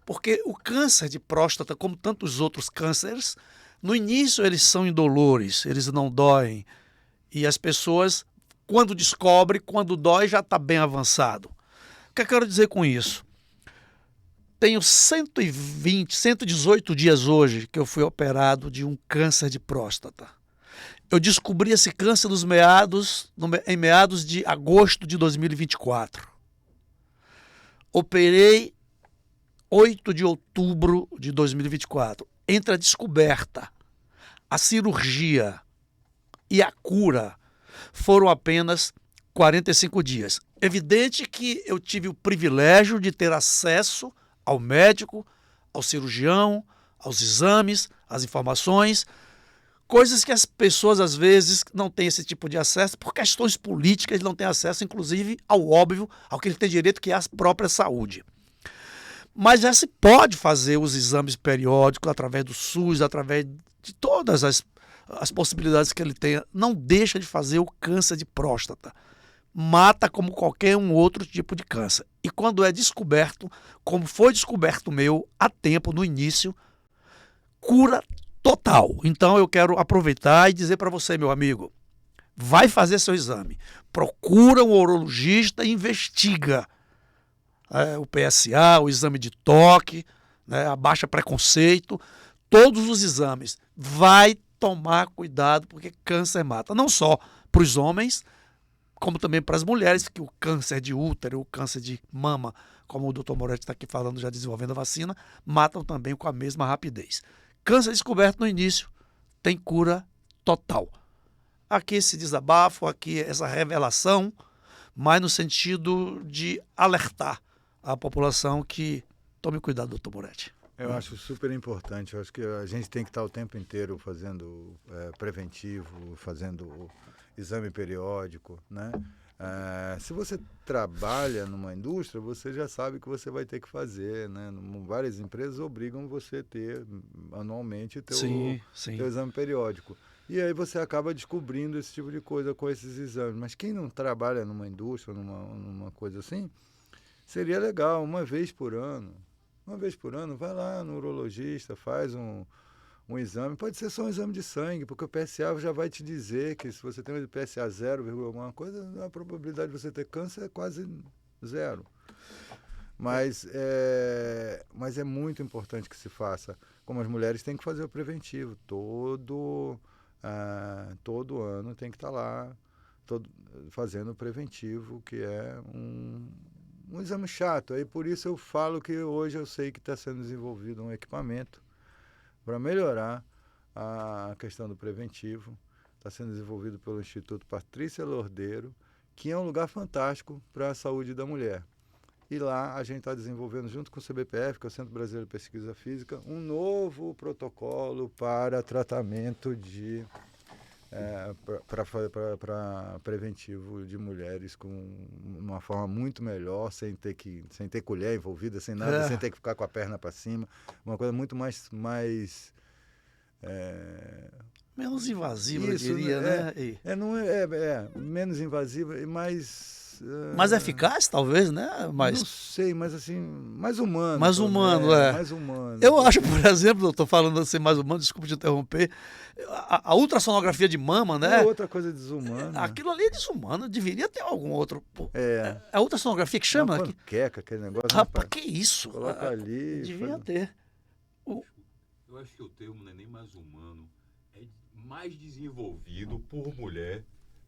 porque o câncer de próstata, como tantos outros cânceres, no início eles são indolores, eles não doem, e as pessoas, quando descobrem, quando dói, já está bem avançado. O que eu quero dizer com isso? Tenho 118 dias hoje que eu fui operado de um câncer de próstata. Eu descobri esse câncer em meados de agosto de 2024. Operei 8 de outubro de 2024. Entre a descoberta, a cirurgia e a cura foram apenas 45 dias. Evidente que eu tive o privilégio de ter acesso ao médico, ao cirurgião, aos exames, às informações, Coisas que as pessoas, às vezes, não têm esse tipo de acesso, por questões políticas, não têm acesso, inclusive, ao óbvio, ao que ele tem direito, que é a própria saúde. Mas já se pode fazer os exames periódicos através do SUS, através de todas as possibilidades que ele tenha. Não deixa de fazer o câncer de próstata. Mata como qualquer um outro tipo de câncer. E quando é descoberto, como foi descoberto o meu, a tempo, no início, cura total. Então eu quero aproveitar e dizer para você, meu amigo, vai fazer seu exame. Procura um urologista e investiga. O PSA, o exame de toque, né, abaixa preconceito, todos os exames. Vai tomar cuidado, porque câncer mata. Não só para os homens, como também para as mulheres, que o câncer de útero, o câncer de mama, como o Dr. Moretti está aqui falando, já desenvolvendo a vacina, matam também com a mesma rapidez. Câncer descoberto no início tem cura total. Aqui esse desabafo, aqui essa revelação, mas no sentido de alertar a população que tome cuidado, doutor Moretti. Eu acho super importante. Eu acho que a gente tem que estar o tempo inteiro fazendo preventivo, fazendo exame periódico, né? Se você trabalha numa indústria, você já sabe que você vai ter que fazer, né? Várias empresas obrigam você a ter anualmente teu exame periódico. E aí você acaba descobrindo esse tipo de coisa com esses exames. Mas quem não trabalha numa indústria, numa coisa assim, seria legal, uma vez por ano, vai lá no urologista, faz um exame, pode ser só um exame de sangue, porque o PSA já vai te dizer que se você tem um PSA 0, alguma coisa, a probabilidade de você ter câncer é quase zero. Mas é muito importante que se faça. Como as mulheres têm que fazer o preventivo, todo ano tem que estar lá fazendo o preventivo, que é um exame chato. Aí por isso eu falo que hoje eu sei que está sendo desenvolvido um equipamento para melhorar a questão do preventivo. Está sendo desenvolvido pelo Instituto Patrícia Lordeiro, que é um lugar fantástico para a saúde da mulher. E lá a gente está desenvolvendo, junto com o CBPF, que é o Centro Brasileiro de Pesquisa Física, um novo protocolo para tratamento para preventivo de mulheres com uma forma muito melhor, sem ter colher envolvida, sem nada, sem ter que ficar com a perna para cima, uma coisa muito mais menos invasiva, eu diria, né? Menos invasiva e mais mais eficaz, talvez, né? Não sei, mas assim, mais humano. Mais humano, mais humano. Eu acho, por exemplo, eu estou falando assim, mais humano, desculpa te interromper, a ultrassonografia de mama, né? É outra coisa desumana. Aquilo ali é desumano, deveria ter algum outro. É a ultrassonografia que chama? Uma panqueca, aquele negócio. Rapaz, que isso? Coloca ali. Devia ter. Eu acho que o termo não é nem mais humano, é mais desenvolvido por mulher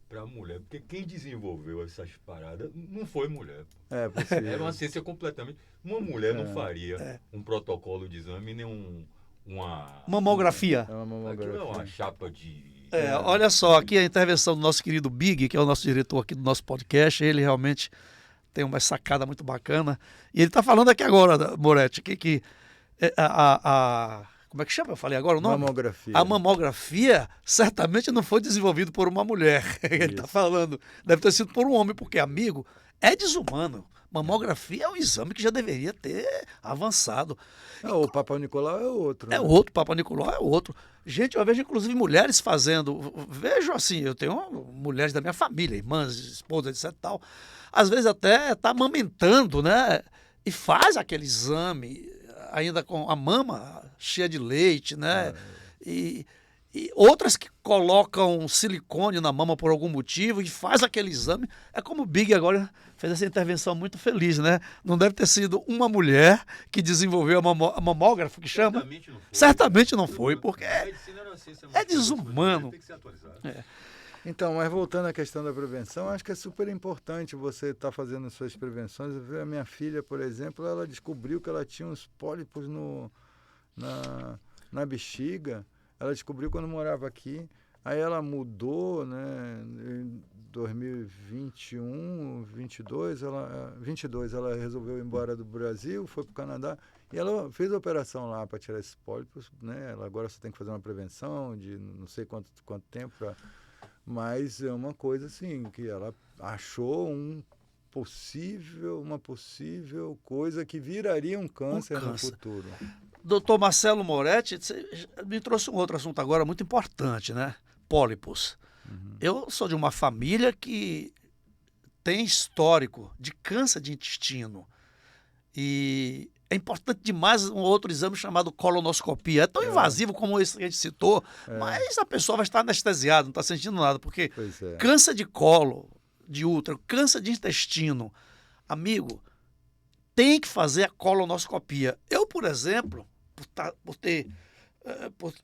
para mulher, porque quem desenvolveu essas paradas não foi mulher. É uma ciência completamente... Uma mulher não faria um protocolo de exame, nem uma... Mamografia. Aquilo é uma chapa de... Olha só, aqui a intervenção do nosso querido Big, que é o nosso diretor aqui do nosso podcast, ele realmente tem uma sacada muito bacana. E ele está falando aqui agora, Moretti, que como é que chama? Eu falei agora o nome? Mamografia. A mamografia certamente não foi desenvolvida por uma mulher. Ele está falando. Deve ter sido por um homem, porque, amigo, é desumano. Mamografia é um exame que já deveria ter avançado. O Papa Nicolau é outro. É outro, Papa Nicolau é outro. Gente, eu vejo inclusive mulheres fazendo. Vejo assim, eu tenho mulheres da minha família, irmãs, esposas, etc. Tal. Às vezes até está amamentando, né? E faz aquele exame, ainda com a mama cheia de leite, né? E outras que colocam silicone na mama por algum motivo e faz aquele exame. É como o Big agora fez essa intervenção muito feliz, né? Não deve ter sido uma mulher que desenvolveu a mamógrafo, que chama? Certamente não foi, porque é desumano. Tem que ser atualizado. Então, mas voltando à questão da prevenção, acho que é super importante você estar fazendo suas prevenções. A minha filha, por exemplo, ela descobriu que ela tinha uns pólipos na bexiga. Ela descobriu quando morava aqui. Aí ela mudou, né? Em 2021, 22, 22 ela resolveu ir embora do Brasil, foi para o Canadá e ela fez a operação lá para tirar esses pólipos, né? Ela agora só tem que fazer uma prevenção de não sei quanto tempo, mas é uma coisa assim, que ela achou uma possível coisa que viraria um câncer no futuro. Doutor Marcelo Moretti, você me trouxe um outro assunto agora muito importante, né? Pólipos. Eu sou de uma família que tem histórico de câncer de intestino. E é importante demais um outro exame chamado colonoscopia. É tão invasivo como esse que a gente citou, mas a pessoa vai estar anestesiada, não está sentindo nada, porque câncer de colo, de útero, câncer de intestino, amigo, tem que fazer a colonoscopia. Eu, por exemplo,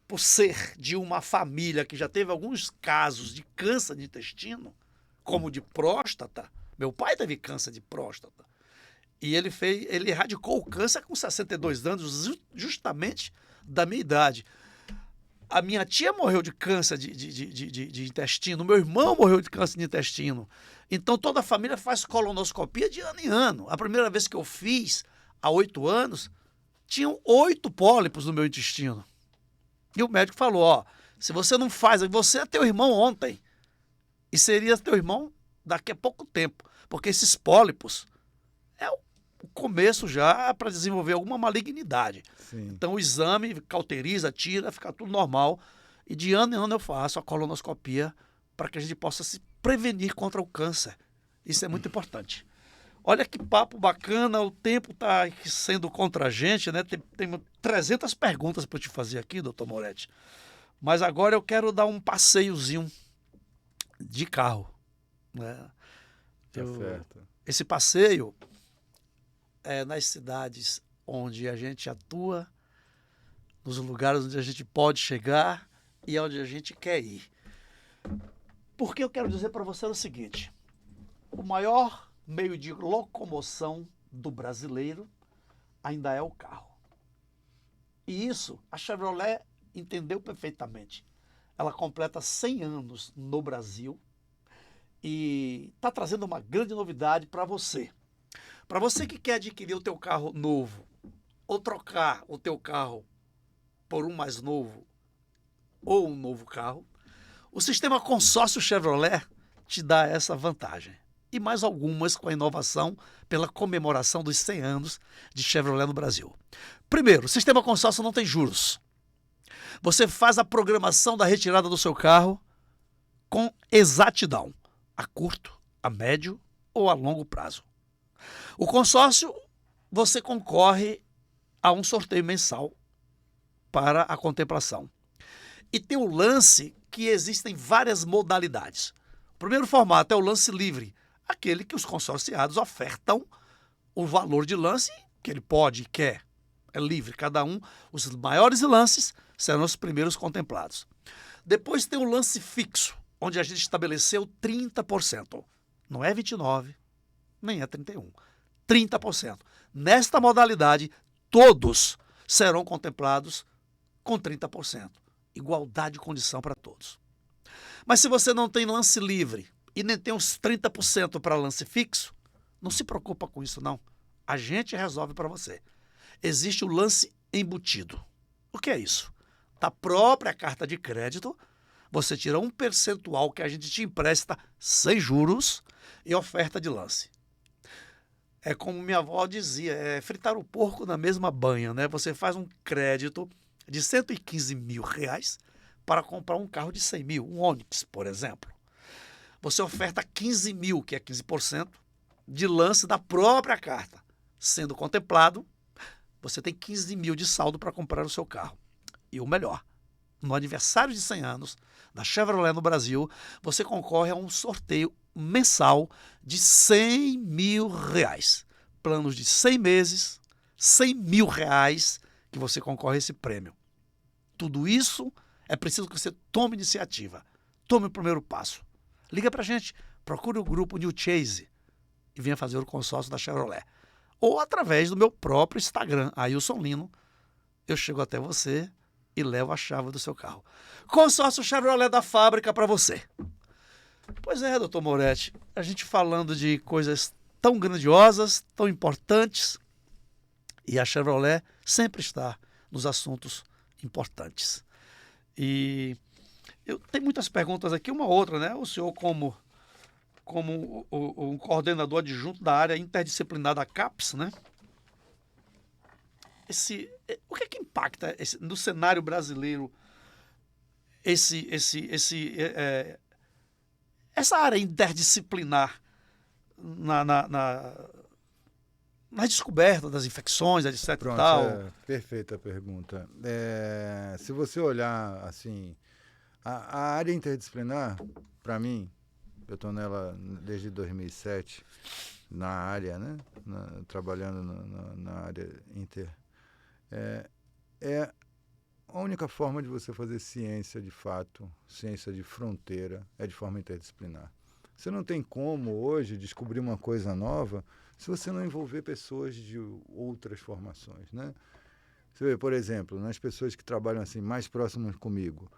por ser de uma família que já teve alguns casos de câncer de intestino, como de próstata, meu pai teve câncer de próstata, e ele erradicou o câncer com 62 anos, justamente da minha idade. A minha tia morreu de câncer de intestino, meu irmão morreu de câncer de intestino. Então toda a família faz colonoscopia de ano em ano. A primeira vez que eu fiz, há 8 anos, tinham 8 pólipos no meu intestino. E o médico falou, se você não faz, você é teu irmão ontem. E seria teu irmão daqui a pouco tempo. Porque esses pólipos é o começo já para desenvolver alguma malignidade. Sim. Então o exame cauteriza, tira, fica tudo normal. E de ano em ano eu faço a colonoscopia para que a gente possa se prevenir contra o câncer. Isso é muito importante. Olha que papo bacana, o tempo está sendo contra a gente, né? Tem 300 perguntas para eu te fazer aqui, doutor Moretti. Mas agora eu quero dar um passeiozinho de carro, né? Certo. Esse passeio é nas cidades onde a gente atua, nos lugares onde a gente pode chegar e onde a gente quer ir. Porque eu quero dizer para você o seguinte, o maior meio de locomoção do brasileiro ainda é o carro. E isso a Chevrolet entendeu perfeitamente. Ela completa 100 anos no Brasil e está trazendo uma grande novidade para você. Para você que quer adquirir o teu carro novo ou trocar o teu carro por um mais novo ou um novo carro, o sistema consórcio Chevrolet te dá essa vantagem. E mais algumas com a inovação pela comemoração dos 100 anos de Chevrolet no Brasil. Primeiro, o sistema consórcio não tem juros. Você faz a programação da retirada do seu carro com exatidão, a curto, a médio ou a longo prazo. O consórcio, você concorre a um sorteio mensal para a contemplação. E tem o lance que existem várias modalidades. O primeiro formato é o lance livre, aquele que os consorciados ofertam o valor de lance que ele pode e quer. É livre, cada um. Os maiores lances serão os primeiros contemplados. Depois tem o lance fixo, onde a gente estabeleceu 30%. Não é 29%, nem é 31%. 30%. Nesta modalidade, todos serão contemplados com 30%. Igualdade de condição para todos. Mas se você não tem lance livre e nem tem uns 30% para lance fixo, não se preocupa com isso não. A gente resolve para você. Existe o lance embutido. O que é isso? Da própria carta de crédito, você tira um percentual que a gente te empresta sem juros e oferta de lance. É como minha avó dizia, é fritar o porco na mesma banha, né? Você faz um crédito de R$115 mil para comprar um carro de 100 mil, um Onix, por exemplo. Você oferta 15 mil, que é 15%, de lance da própria carta. Sendo contemplado, você tem 15 mil de saldo para comprar o seu carro. E o melhor, no aniversário de 100 anos da Chevrolet no Brasil, você concorre a um sorteio mensal de R$100 mil. Planos de 100 meses, R$100 mil que você concorre a esse prêmio. Tudo isso é preciso que você tome iniciativa. Tome o primeiro passo. Liga pra gente, procure o grupo New Chase e venha fazer o consórcio da Chevrolet. Ou através do meu próprio Instagram, Ailson Lino, eu chego até você e levo a chave do seu carro. Consórcio Chevrolet da fábrica para você. Pois é, doutor Moretti, a gente falando de coisas tão grandiosas, tão importantes, e a Chevrolet sempre está nos assuntos importantes. E eu tenho muitas perguntas aqui, uma outra, né? O senhor como um coordenador adjunto da área interdisciplinar da CAPES, né? O que é que impacta no cenário brasileiro essa área interdisciplinar na descoberta das infecções, etc. Pronto, e tal? Perfeita a pergunta. Se você olhar assim, a área interdisciplinar, para mim, eu estou nela desde 2007, na área, né? Trabalhando na área inter. É a única forma de você fazer ciência de fato, ciência de fronteira, é de forma interdisciplinar. Você não tem como hoje descobrir uma coisa nova se você não envolver pessoas de outras formações, né? Você vê, por exemplo, nas pessoas que trabalham assim mais próximas comigo,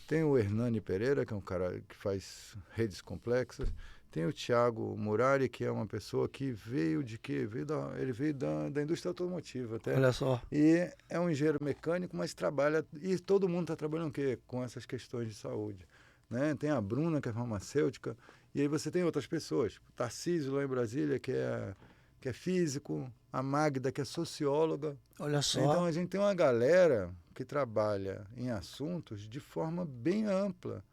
tem o Hernani Pereira, que é um cara que faz redes complexas, tem o Thiago Murari, que é uma pessoa que veio de quê? Ele veio da indústria automotiva até. Olha só. E é um engenheiro mecânico, mas trabalha, e todo mundo está trabalhando o quê? Com essas questões de saúde, né? Tem a Bruna, que é farmacêutica, e aí você tem outras pessoas, o Tarcísio lá em Brasília, que é físico, a Magda, que é socióloga. Olha só. Então a gente tem uma galera que trabalha em assuntos de forma bem ampla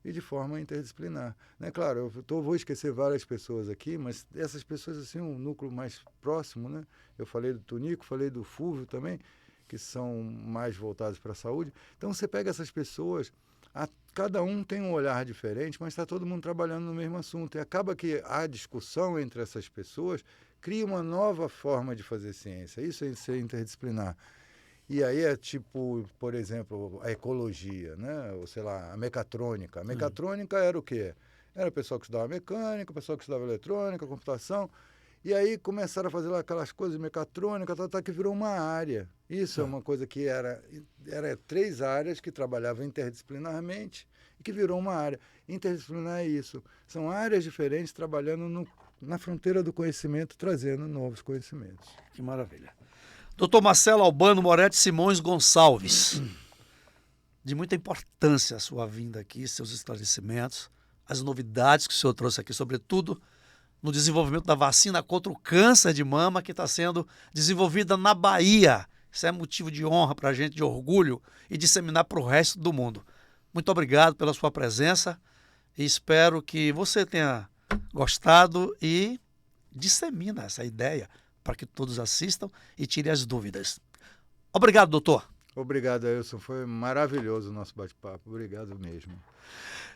e de forma interdisciplinar, né? Claro, vou esquecer várias pessoas aqui, mas essas pessoas, assim, um núcleo mais próximo, né? Eu falei do Tunico, falei do Fúvio também, que são mais voltados para a saúde. Então você pega essas pessoas, cada um tem um olhar diferente, mas está todo mundo trabalhando no mesmo assunto. E acaba que a discussão entre essas pessoas cria uma nova forma de fazer ciência. Isso é ser interdisciplinar. E aí é tipo, por exemplo, a ecologia, né? Ou sei lá, a mecatrônica. A mecatrônica era o quê? Era o pessoal que estudava mecânica, o pessoal que estudava eletrônica, computação. E aí começaram a fazer lá aquelas coisas de mecatrônica, que virou uma área. Isso é uma coisa que era 3 áreas que trabalhavam interdisciplinarmente e que virou uma área. Interdisciplinar é isso. São áreas diferentes trabalhando na fronteira do conhecimento, trazendo novos conhecimentos. Que maravilha. Doutor Marcelo Albano Moretti Simões Gonçalves, de muita importância a sua vinda aqui, seus esclarecimentos, as novidades que o senhor trouxe aqui, sobretudo no desenvolvimento da vacina contra o câncer de mama que está sendo desenvolvida na Bahia. Isso é motivo de honra para a gente, de orgulho, e disseminar para o resto do mundo. Muito obrigado pela sua presença e espero que você tenha gostado e dissemina essa ideia para que todos assistam e tirem as dúvidas. Obrigado, doutor. Obrigado, Ailson. Foi maravilhoso o nosso bate-papo. Obrigado mesmo.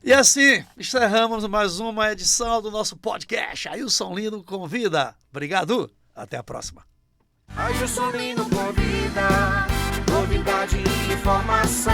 E assim, encerramos mais uma edição do nosso podcast. Ailson Lino convida. Obrigado. Até a próxima. Ailson Lino convida. Novidade e informação.